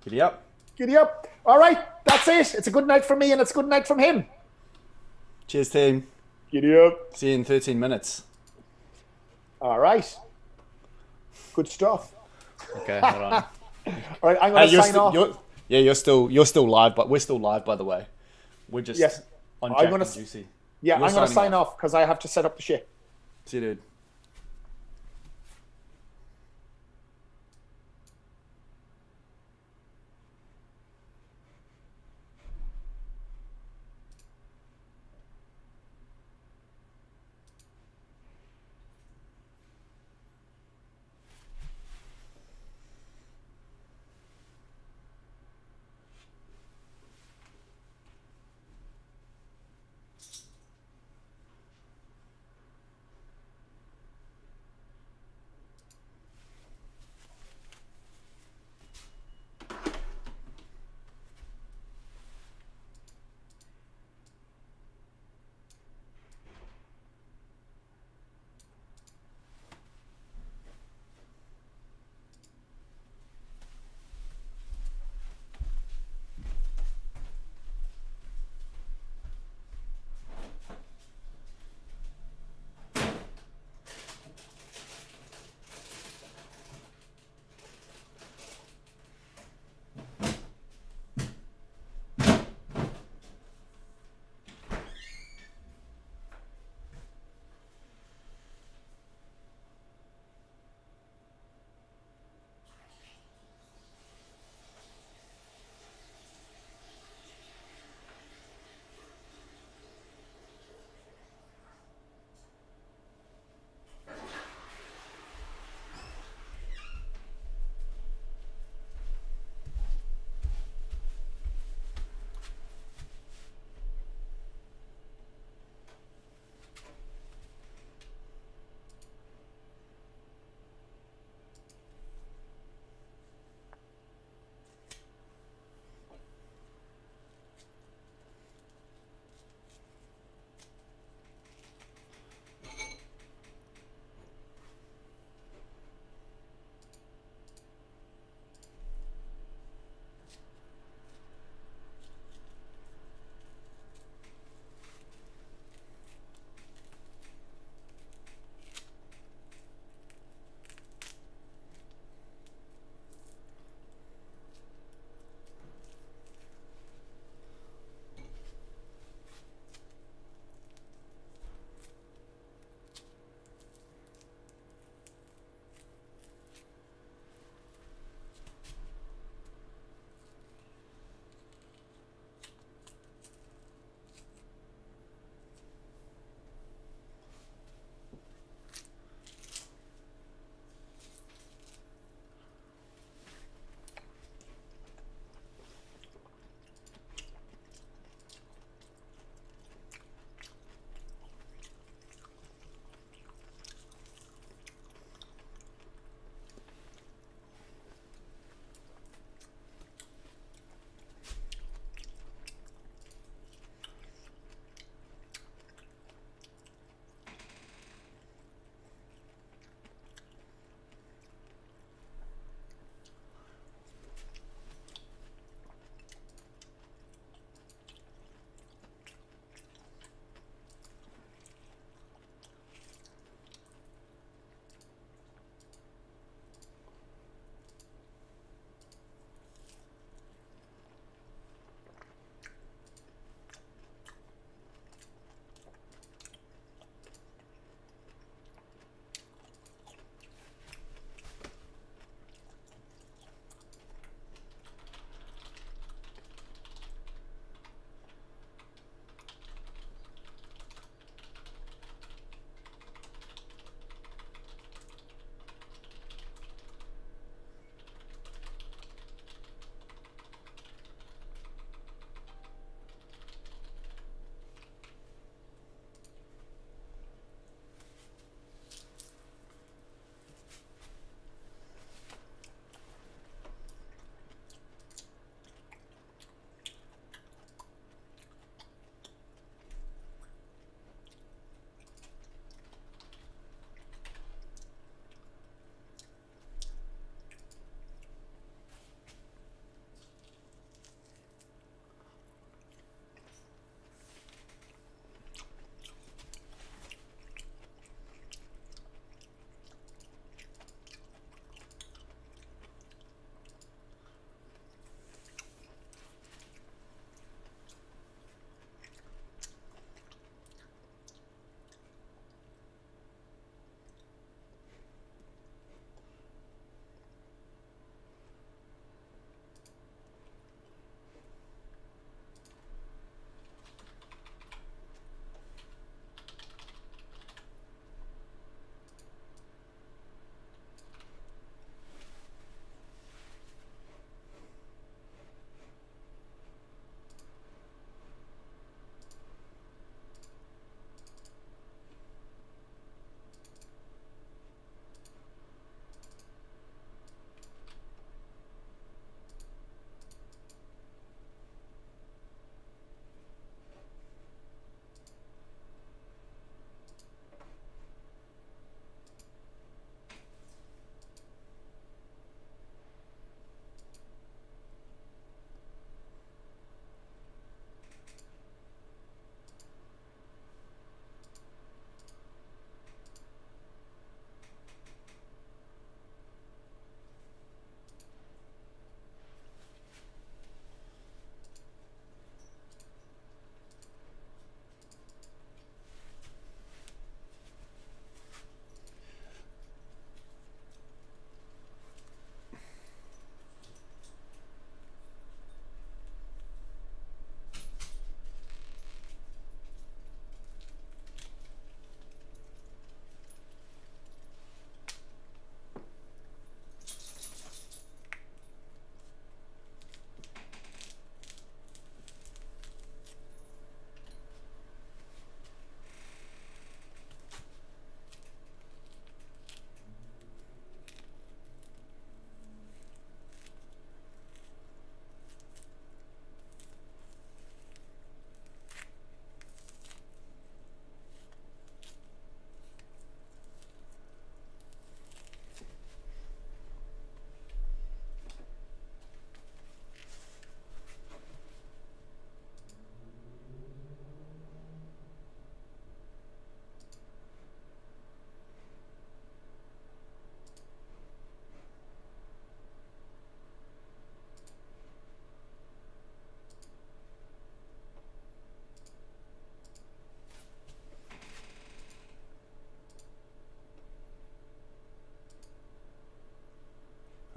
Giddy up. All right, that's it. It's a good night from me, and it's a good night from him. Cheers, team. Giddy up. See you in 13 minutes. All right. Good stuff. Okay, hold on. All right, I'm going to sign off. You're still live, but we're still live, by the way. We're just on Jacked and Juicy. Yeah, I'm going to sign off because I have to set up the shit. See you, dude.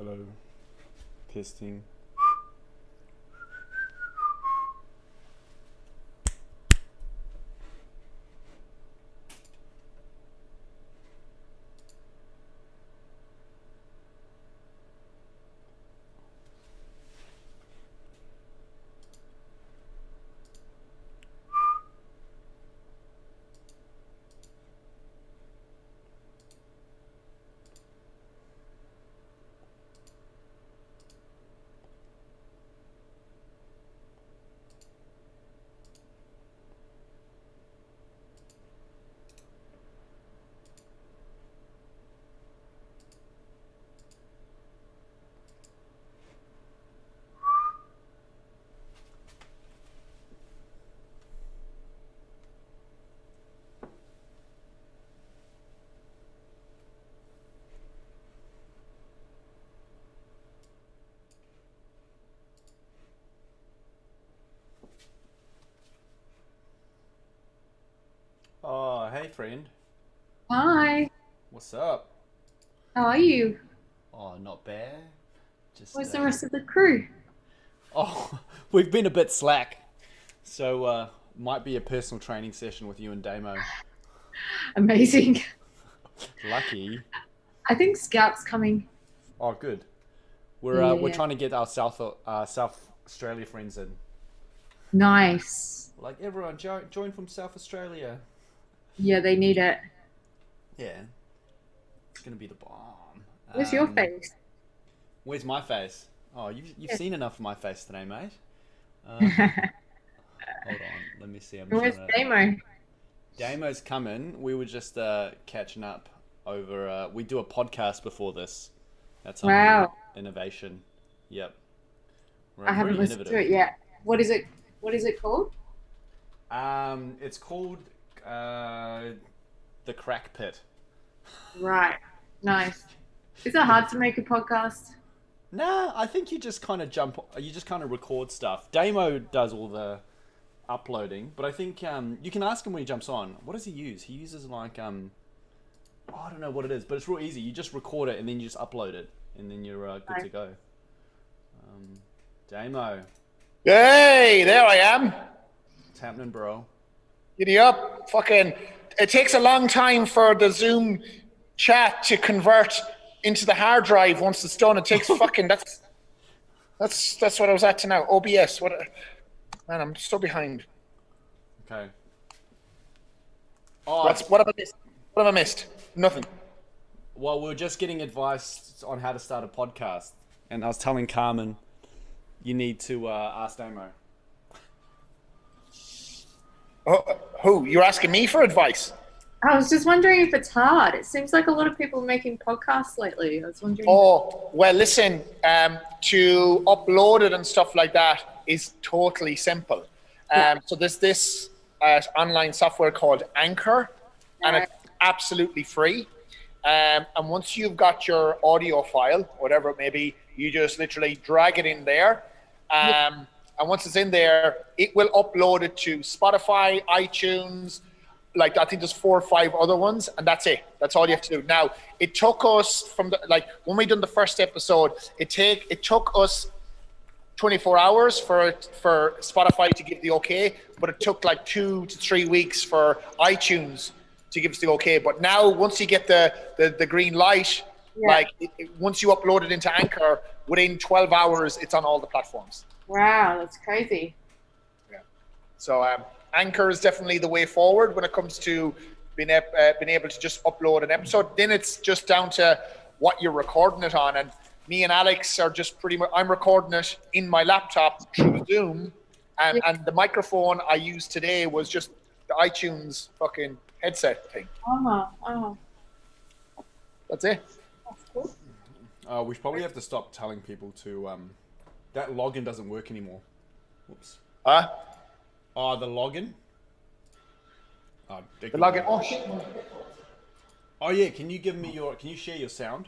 Hello. Testing. Oh, hey friend. Hi, What's up? how are you? Oh, not bad. Just Where's the rest of the crew? oh, we've been a bit slack. So might be a personal training session with you and Damo. Amazing. Lucky. I think Scout's coming. Oh, good. We're Yeah, trying to get our South Australia friends in. nice. Like everyone join from South Australia. Yeah, they need it. Yeah, it's gonna be the bomb. Where's your face? Where's my face? Oh, you've Yeah. seen enough of my face today, mate. Um, hold on, let me see. I'm just Where's trying to. Damo? Damo's coming. We were just catching up over. We do a podcast before this. That's our new Wow, innovation. Yep, we're I haven't very listened to innovative. it yet. What is it? What is it called? It's called the Crack Pit. Right, nice. Is it hard to make a podcast? Nah, I think you just kind of you just kind of record stuff. Damo does all the uploading, but I think you can ask him when he jumps on. What does he use? He uses like oh, I don't know what it is, but it's real easy. You just record it and then you just upload it, and then you're good to Nice. go. Damo, Hey, there I am. what's happening, bro? Giddy up. Fucking. It takes a long time for the Zoom chat to convert into the hard drive once it's done. It takes fucking. That's what I was at to now. OBS. Man, I'm so behind. Okay. Oh, What have I missed? What have I missed? Nothing. well, we are just getting advice on how to start a podcast, and I was telling Carmen, you need to ask Damo. Oh, who? You're asking me for advice? I was just wondering if it's hard. It seems like a lot of people are making podcasts lately. I was wondering. Oh, well, listen, to upload it and stuff like that is totally simple. So there's this online software called Anchor, and Right. it's absolutely free. And once you've got your audio file, whatever it may be, you just literally drag it in there. And once it's in there, it will upload it to Spotify, iTunes, like I think there's 4 or 5 other ones, and that's it. That's all you have to do. Now, it took us from when we done the first episode, it took us 24 hours for Spotify to give the okay, but it took like 2 to 3 weeks for iTunes to give us the okay. But now, once you get the green light, Yeah. once you upload it into Anchor, within 12 hours, it's on all the platforms. Wow, that's crazy. Yeah. So Anchor is definitely the way forward when it comes to being able to just upload an episode. Then it's just down to what you're recording it on. And me and Alex are just pretty much, I'm recording it in my laptop through Zoom. And the microphone I used today was just the iTunes fucking headset thing. Oh, That's it. that's cool. We probably have to stop telling people to that login doesn't work anymore. Whoops. Huh? Oh, the login. The login. Oh, shit. Oh yeah, can you give me your? Can you share your sound?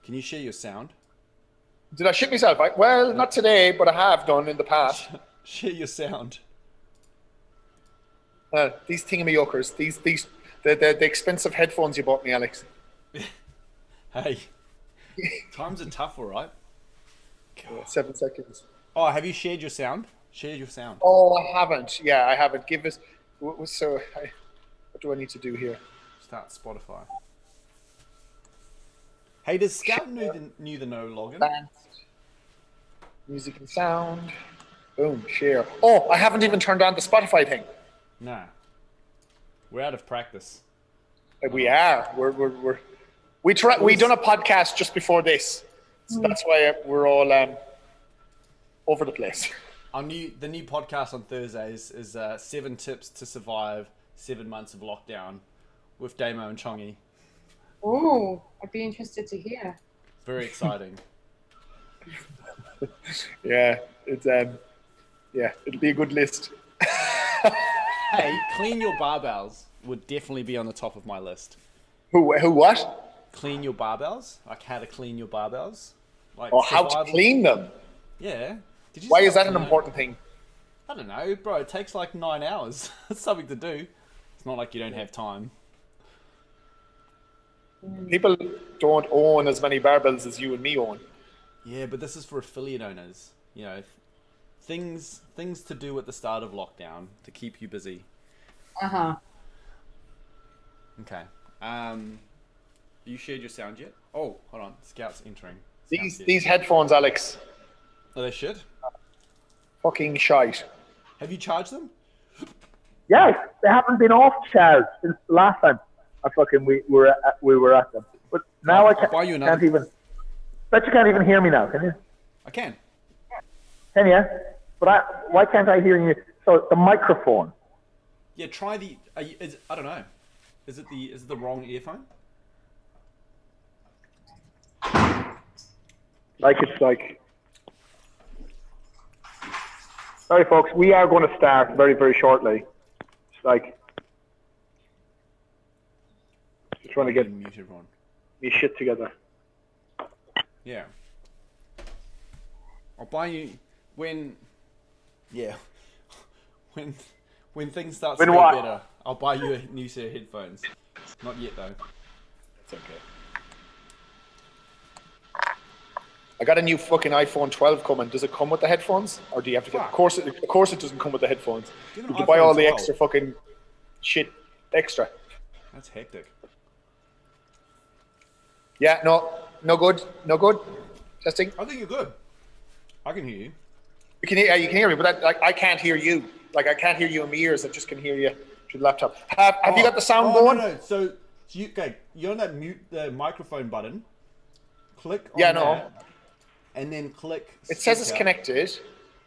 Can you share your sound? Did I shit myself? Well, not today, but I have done in the past. Share your sound. These thingamajokers, the expensive headphones you bought me, Alex. Hey, times are tough, all right. 7 seconds. Oh, have you shared your sound? Share your sound. Oh, I haven't. Yeah, I haven't. Give us. What do I need to do here? Start Spotify. Hey, does Scout knew the no login? Advanced. Music and sound. Boom. Share. Oh, I haven't even turned on the Spotify thing. Nah. We're out of practice. We are. We done a podcast just before this, so that's why we're all over the place. The new podcast on Thursdays is 7 tips to survive 7 months of lockdown with Damo and Chongi. Oh, I'd be interested to hear. Very exciting. Yeah, it's it'll be a good list. Hey, clean your barbells would definitely be on the top of my list. Who what? Clean your barbells? Like how to clean your barbells? Like How to clean them? Yeah. Why is that an important thing? I don't know, bro. It takes like 9 hours. It's something to do. It's not like you don't have time. People don't own as many barbells as you and me own. Yeah, but this is for affiliate owners. You know, things to do at the start of lockdown to keep you busy. Uh-huh. Okay. You shared your sound yet? Oh, hold on. Scout's entering. These headphones, Alex. Oh, they should? Fucking shite. Have you charged them? Yes, they haven't been off charge since the last time we were at them. But now I'll buy you another. can't even. Bet you can't even hear me now, can you? I can. Can you? But why can't I hear you? So the microphone. Yeah, try the. I don't know. Is it the wrong earphone? It's like. Sorry, folks. We are going to start very, very shortly. It's like. Just trying to get Mute everyone. me shit together. Yeah. I'll buy you when. Yeah. When things start to When go what? better, I'll buy you a new set of headphones. Not yet though. That's okay. I got a new fucking iPhone 12 coming. Does it come with the headphones, or do you have to get? Of course it doesn't come with the headphones. Give You an can buy iPhone all the 12. extra fucking shit extra. That's hectic. Yeah, no good. Testing. I think you're good. I can hear you. You can hear me, but I can't hear you. Like I can't hear you in my ears. I just can hear you through the laptop. Have you got the sound going? No. So you're on that mute the microphone button. Click on Yeah, that, and then click. It says it's speaker. connected.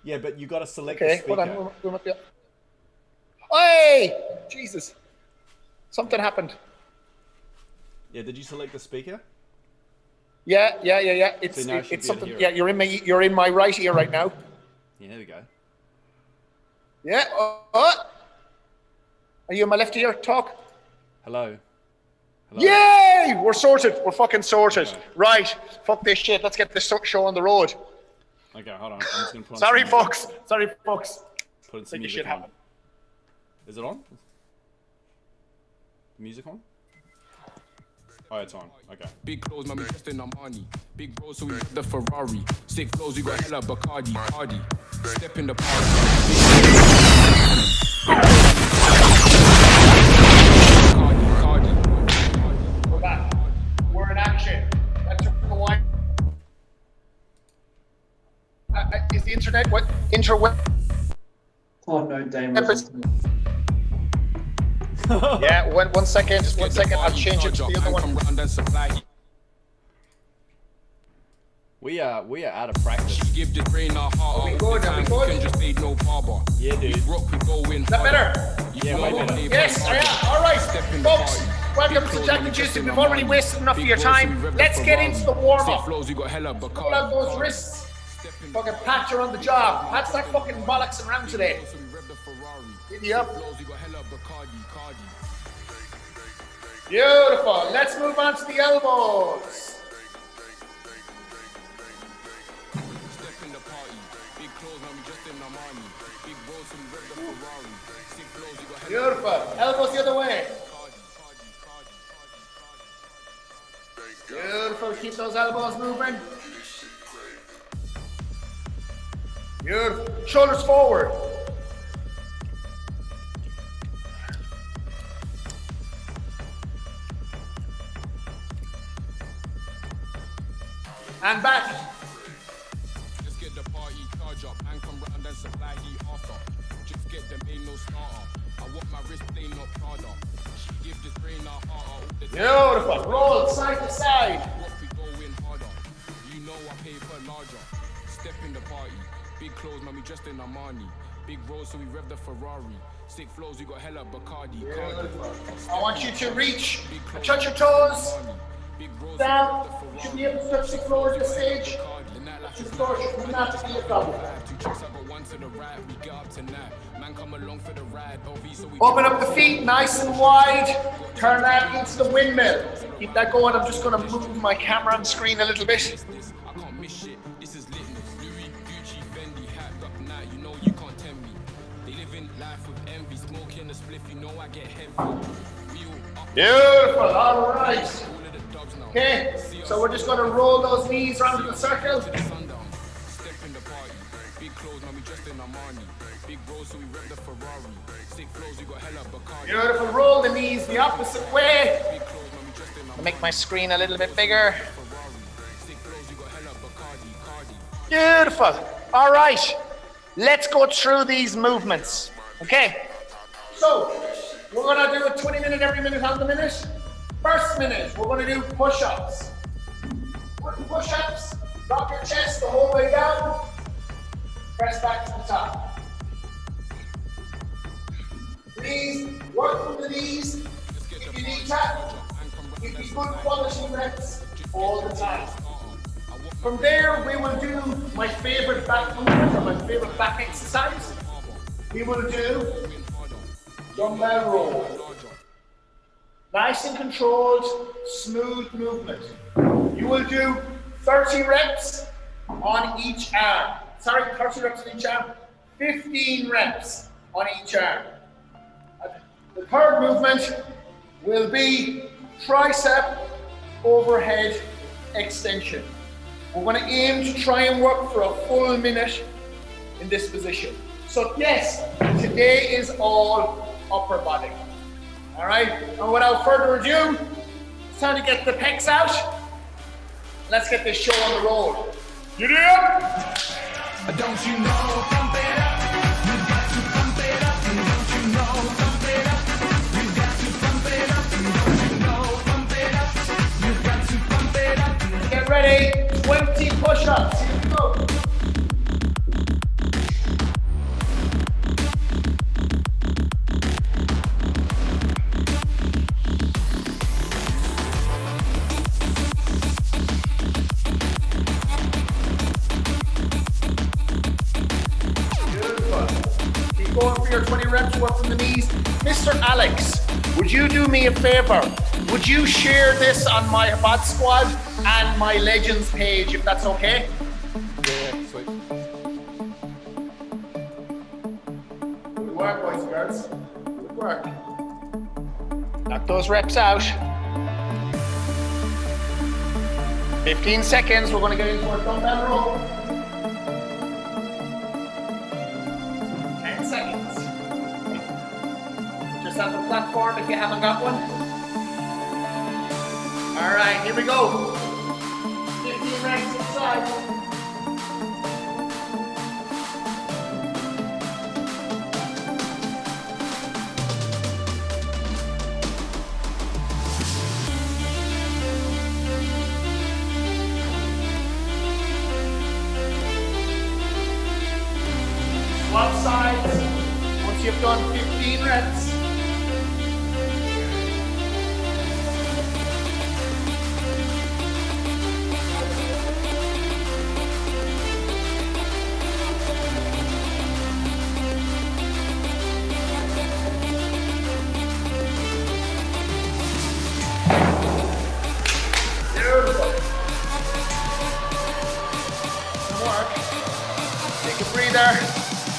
Yeah, but you got to select Okay, the speaker. hold on. We might be. Hey, Jesus! Something happened. Yeah, did you select the speaker? Yeah. It's So now I should it's be able to something. hear Yeah, it. you're in my right ear right now. Yeah, there we go. Yeah. Are you in my left ear? Talk. Hello. Yay! We're sorted. We're fucking sorted. Okay. Right. Fuck this shit. Let's get this show on the road. Okay, hold on. I'm just gonna put on Sorry, some folks. Sorry, folks. Put in some Make this music shit on. happen. Is it on? The music on? Oh, it's on. Okay. Big clothes, man, we just in Armani. Big bros, so we got the Ferrari. Sick flows, we got hella Bacardi. Step in the party. We're back. We're in action. That took a while. Is the internet what? Interweb? Oh no, Dame. Yeah. One second. One second. I'll change it to the other one. Come round and supply. We are out of practice. Give the brain our heart. Are we good? Are we good? Can just fade no barber. Yeah, dude. Rock, we go in. Is that better? Yeah, way better. Yes, I am. All right, folks. Welcome to Jack and Juicy. We've already wasted enough of your time. Let's get into the warm-up. Flows, we got hella Pull out those wrists. Fucking pat you on the job. Pat's that fucking bollocks around today. Giddy up. Beautiful. Let's move on to the elbows. Beautiful. Elbows the other way. Beautiful. Keep those elbows moving. Beautiful. Shoulders forward. And back. Just get the party charge up and come round and supply heat after. Just get the main no starter. I want my wrist plain not Prada. She give this brain a heart all the time. Beautiful. Roll side to side. What we going harder. You know I pay for larger. Step in the party. Big clothes, man, we dressed in Armani. Big rolls, so we rev the Ferrari. Sick flows, we got hella Bacardi. I want you to reach and touch your toes. Down. You should be able to touch the floor at the stage. The floor should not be a problem. Open up the feet nice and wide. Turn that into the windmill. Keep that going. I'm just going to move my camera on screen a little bit. I can't miss shit. This is litness. Louis, Gucci, Fendi, hat, rock night. You know you can't tempt me. They live in life with envy. Smoking a spliff, you know I get heavy. Beautiful. All right. Okay, so we're just going to roll those knees around in a circle. Step in the party. Big clothes, man, we dressed in Armani. Big rolls, so we rev the Ferrari. Sick flows, we got hella Bacardi. Beautiful. Roll the knees the opposite way. Big clothes, man, we dressed in I'll make my screen a little bit bigger. Ferrari. Sick flows, we got hella Bacardi. Cardi. Beautiful. All right, let's go through these movements. Okay, so we're going to do a 20-minute every minute on the minute. First minute, we're going to do push-ups. Push-ups, drop your chest the whole way down. Press back to the top. Knees, work from the knees. If you need tap, give me good quality reps all the time. From there, we will do my favorite back movement or my favorite back exercise. We will do dumbbell roll. Nice and controlled, smooth movement. You will do 30 reps on each arm. Sorry, 30 reps on each arm. 15 reps on each arm. The third movement will be tricep overhead extension. We're going to aim to try and work for a full minute in this position. So yes, today is all upper body. All right, and without further ado, it's time to get the pecs out. Let's get this show on the road. You do? Don't you know, pump it up. You got to pump it up. And don't you know, pump it up. You got to pump it up. And don't you know, pump it up. You got to pump it up. Get ready, 20 push-ups. Here we go. Going for your 20 reps, work from the knees. Mr. Alex, would you do me a favor? Would you share this on my Bot Squad and my Legends page, if that's okay? Yeah, sweet. Good work, boys and girls. Good work. Knock those reps out. 15 seconds, we're going to get into our dumbbell row. 10 seconds. Just on the platform if you haven't got one. All right, here we go. 15 reps inside. Swap sides. Once you've done 15 reps. Beautiful. Good work. Take a breather.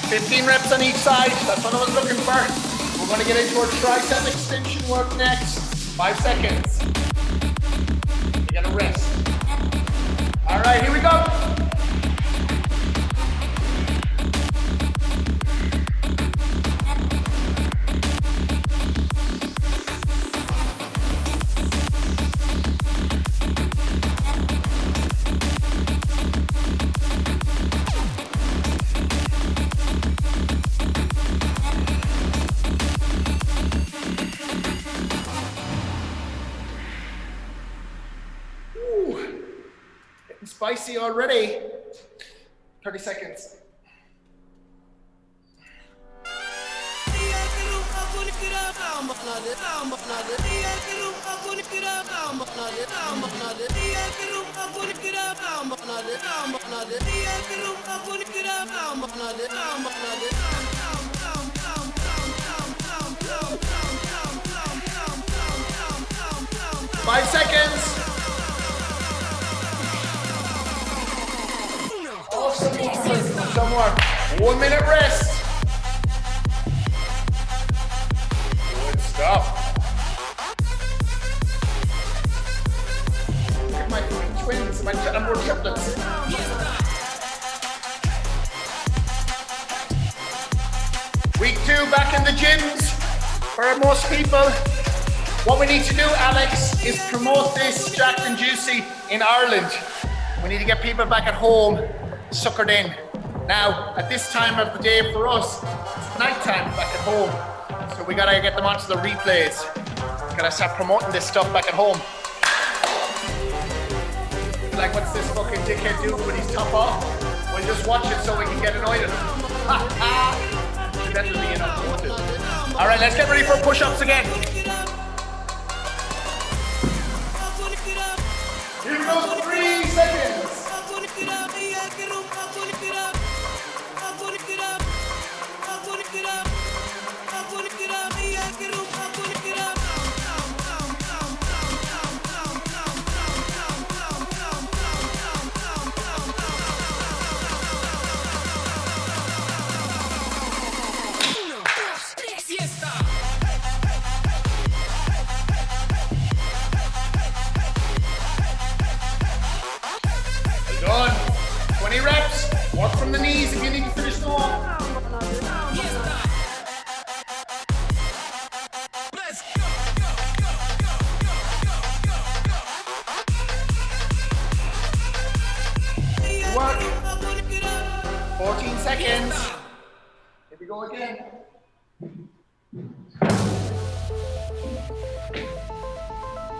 15 reps on each side. That's what I was looking for. We're going to get into our tricep extension work next. 5 seconds. You got to rest. Spicy already. 30 seconds. Five seconds. Oh, some more. 1 minute rest. Good stuff. Look at my twins, my more triplets. Week 2 back in the gyms for most people. What we need to do, Alex, is promote this Jacked and Juicy in Ireland. We need to get people back at home suckered in. Now, at this time of the day for us, it's night time back at home. So we gotta get them onto the replays. Gotta start promoting this stuff back at home. Like, what's this fucking dickhead doing with his top off? We'll just watch it so we can get annoyed at him. That'll be enough. All right, let's get ready for push-ups again. Here goes 3 seconds. Done. 20 reps. Work from the knees if you need to finish the wall. Work. 14 seconds. Here we go again.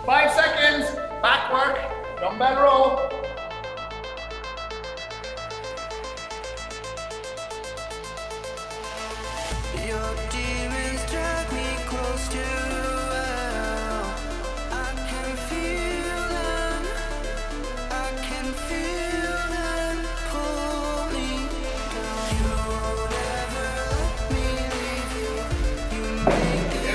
Five seconds. Back work. Dumbbell row. Your demons drag me close to hell. I can feel them. I can feel them pull me down. You never let me leave you. You make it.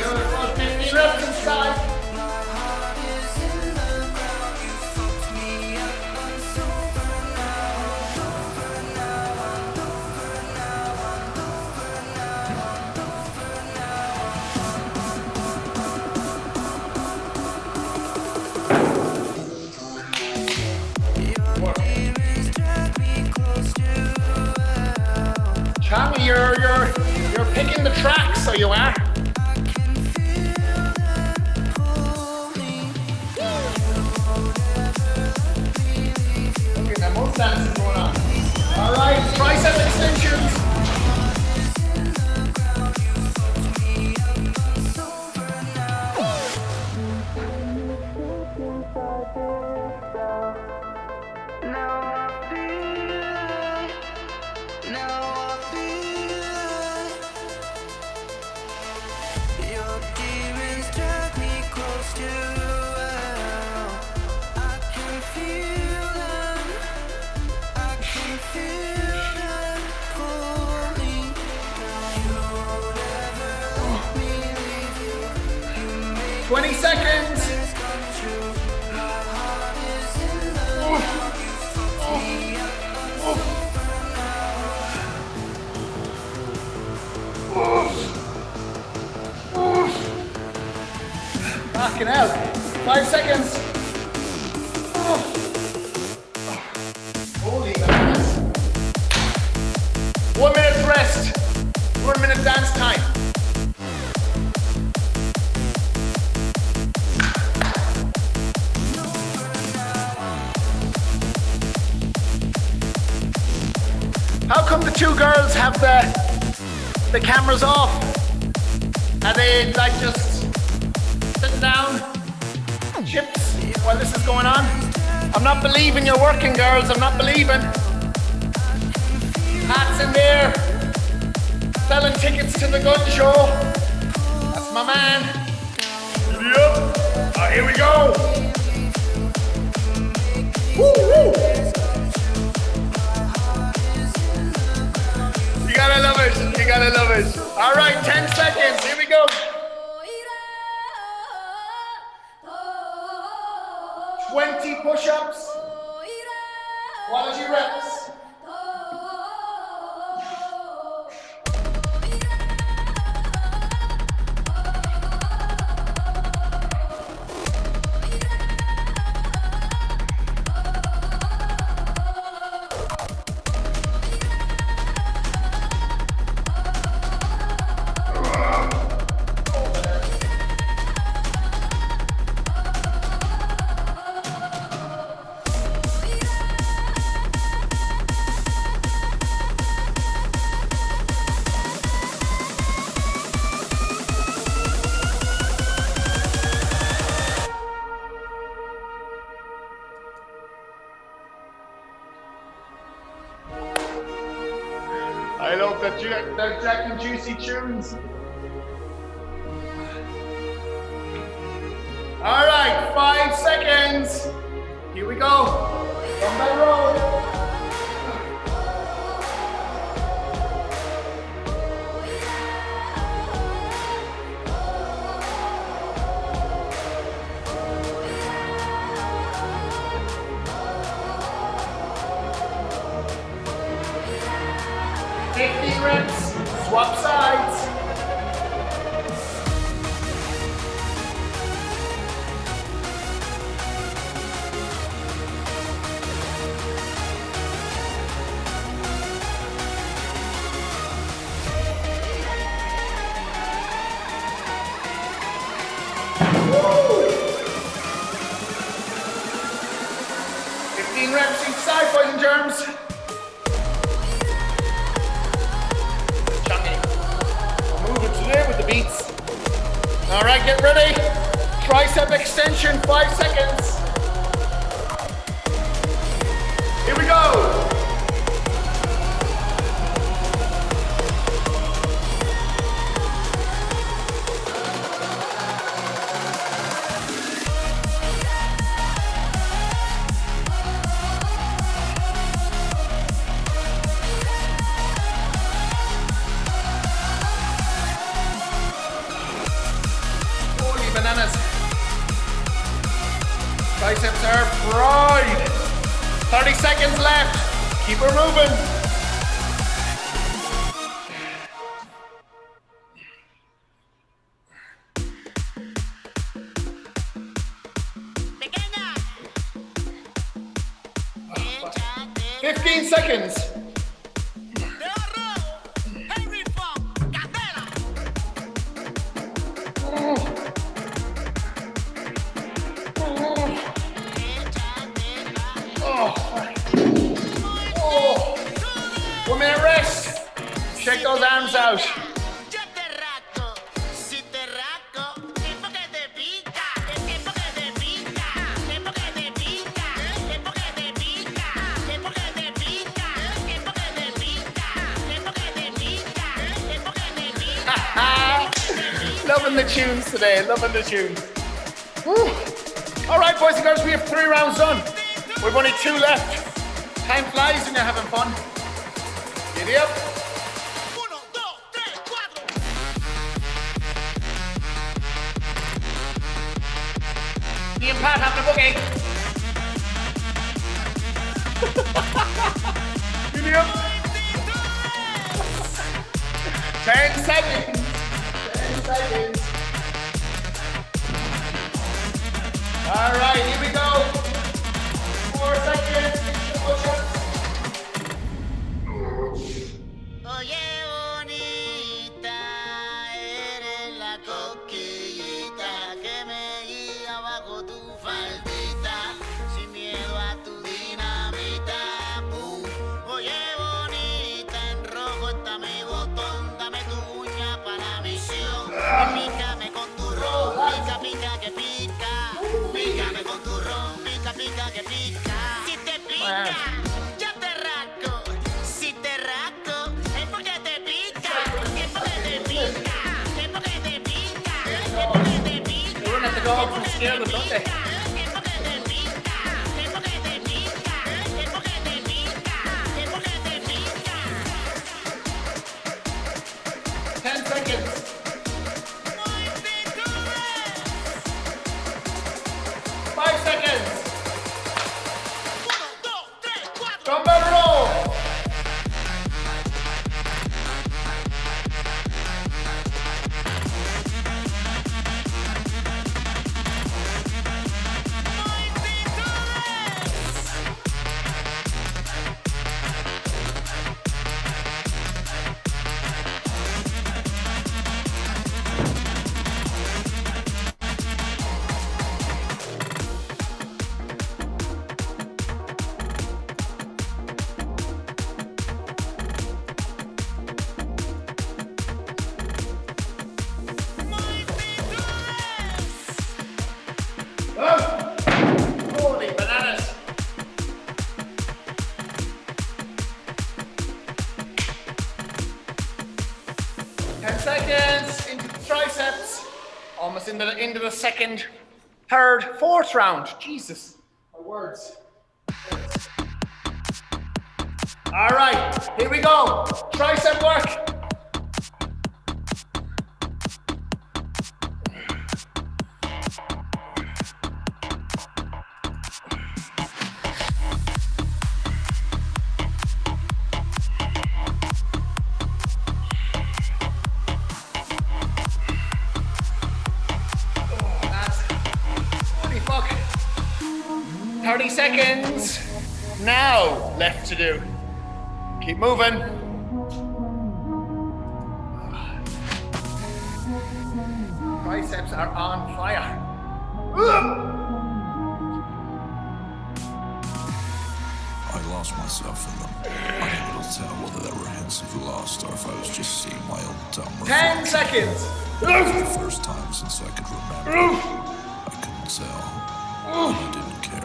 Reps inside. My heart is in the ground. You fucked me up. I'm sober now. I'm over now. I'm over now. I'm over now. Tommy, you're picking the track, so you are. Okay, now most dance is going on. All right, tricep extensions. Twenty seconds. Knocking out. 5 seconds. Holy goodness. 1 minute rest. 1 minute dance time. How come the two girls have the cameras off? Are they like just sitting down, chips, while this is going on? I'm not believing you're working, girls. I'm not believing. Hats in there. Selling tickets to the gun show. That's my man. Yep. Here we go. Woo, woo. You gotta love it. You gotta love it. All right, 10 seconds. Here we go. 20 push-ups. Quality reps. I love that Jack and Juicy tunes. All right, 5 seconds. Here we go. Dumbbell roll. Reps, swap sides. Woo! 15 reps each side, boys and germs. Today with the beats. All right, get ready. Tricep extension, 5 seconds. Here we go. Bananas. Biceps are fried. 30 seconds left. Keep her moving. Oh, 15 seconds. Check those arms out. Loving the tunes today, loving the tunes. Woo. All right, boys and girls, we have 3 rounds done. We've only 2 left. Time flies when you're having fun. Giddy up. Me and Pat having a boogie. Giddy up. 10 seconds. 10 seconds. All right, here we go. 4 seconds. Oye, bonita, eres la coquillita que me guía bajo tu faldita, sin miedo a tu dinamita. Boom. Oye, bonita, en rojo está mi botón, dame tu uña para la misión. Pícame con tu rojo, pica, pica, que pica. Pícame con tu rojo. que pica. Si te pica, yo te rasco. Si te rasco, es porque te pica. Es porque te pica. Es porque te pica. Es porque te pica. They run at the dogs and scare them, don't they? Es porque te pica. Es porque te pica. Es porque te pica. Es porque te pica. 10 seconds. Muy picante. 5 seconds. 1, 2, 3, 4. Dumbbell row. Holy bananas. Ten seconds into the triceps. Almost into the second, third, fourth round. Jesus, my words. All right, here we go. Tricep work. Holy fuck. 30 seconds. Now left to do. Keep moving. Biceps are on fire. I lost myself in them, unable to tell whether they were hints of lust or if I was just seeing my own dumb 10 reflection. seconds. For the first time since I could remember, I couldn't tell, and I didn't care.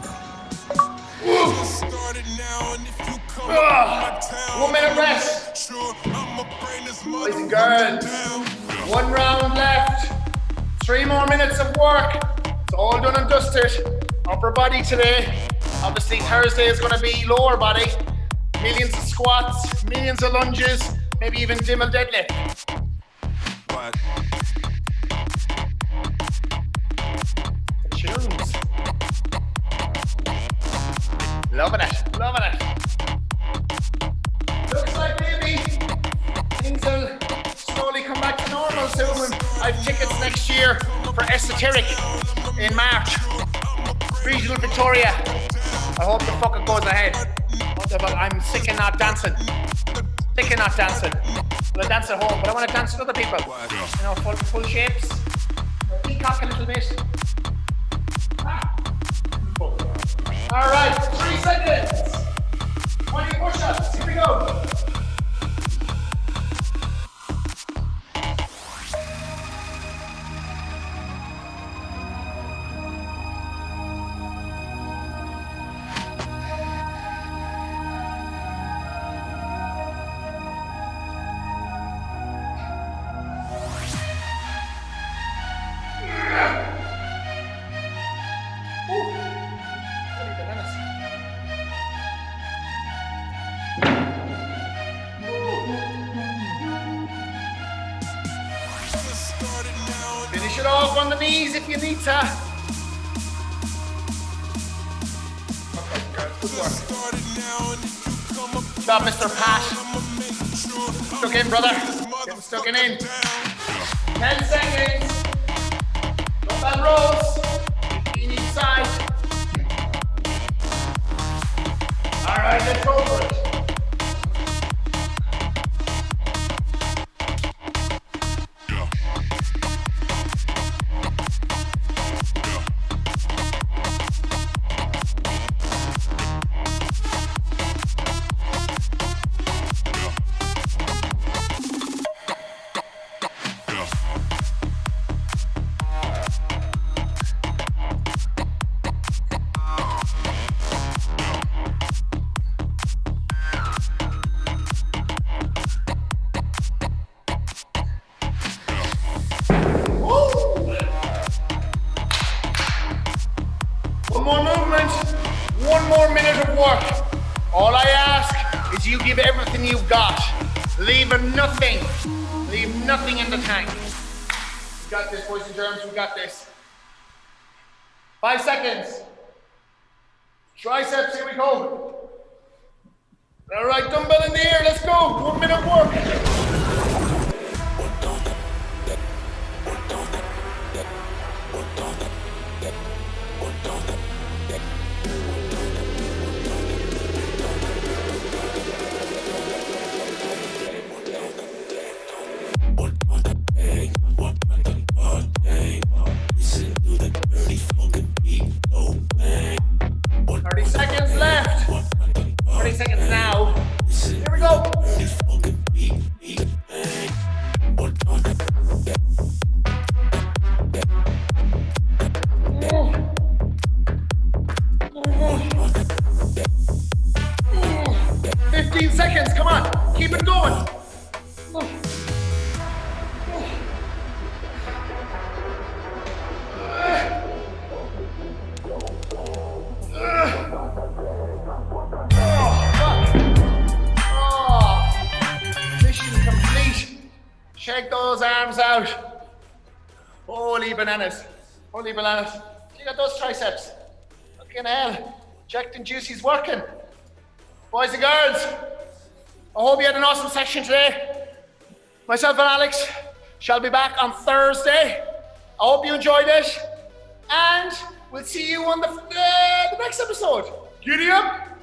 Started now, and if you come up in my town, 1 minute rest. sure I'ma bring this Boys and motherfucker girls, down. 1 round left. 3 more minutes of work. It's all done and dusted. Upper body today. Obviously Thursday is going to be lower body. Millions of squats, millions of lunges, maybe even Dumbell deadlift. What? Tunes. Loving it, loving it. Looks like maybe things will slowly come back to normal soon. I've tickets next year for Esoteric in March. Regional Victoria. I hope the fuck it goes ahead. But I'm sick of not dancing. Sick of not dancing. Well, I dance at home, but I want to dance with other people. You know, full shapes. Peacock a little bit. All right, 3 seconds. 20 push-ups. Here we go. Holy bananas. Finish it off on the knees if you need to. Okay, good work. Job, Mr. Pat. Stuck in, brother. Getting stuck in. 10 seconds. Dumbbell rows. 15 each side. All right, let's go for it. work. All I ask is you give everything you've got. Leave nothing. Leave nothing in the tank. We got this, boys and germs. We got this. 5 seconds. Triceps, here we go. All right, dumbbell in the air, let's go. 1 minute work. Seconds left. 30 seconds now. Here we go. Oh. 15 seconds. Come on. Keep it going. Shake those arms out. Holy bananas. Holy bananas. Look at those triceps. Fucking hell. Jacked and Juicy's working. Boys and girls, I hope you had an awesome session today. Myself and Alex shall be back on Thursday. I hope you enjoyed it. And we'll see you on the next episode. Giddy up.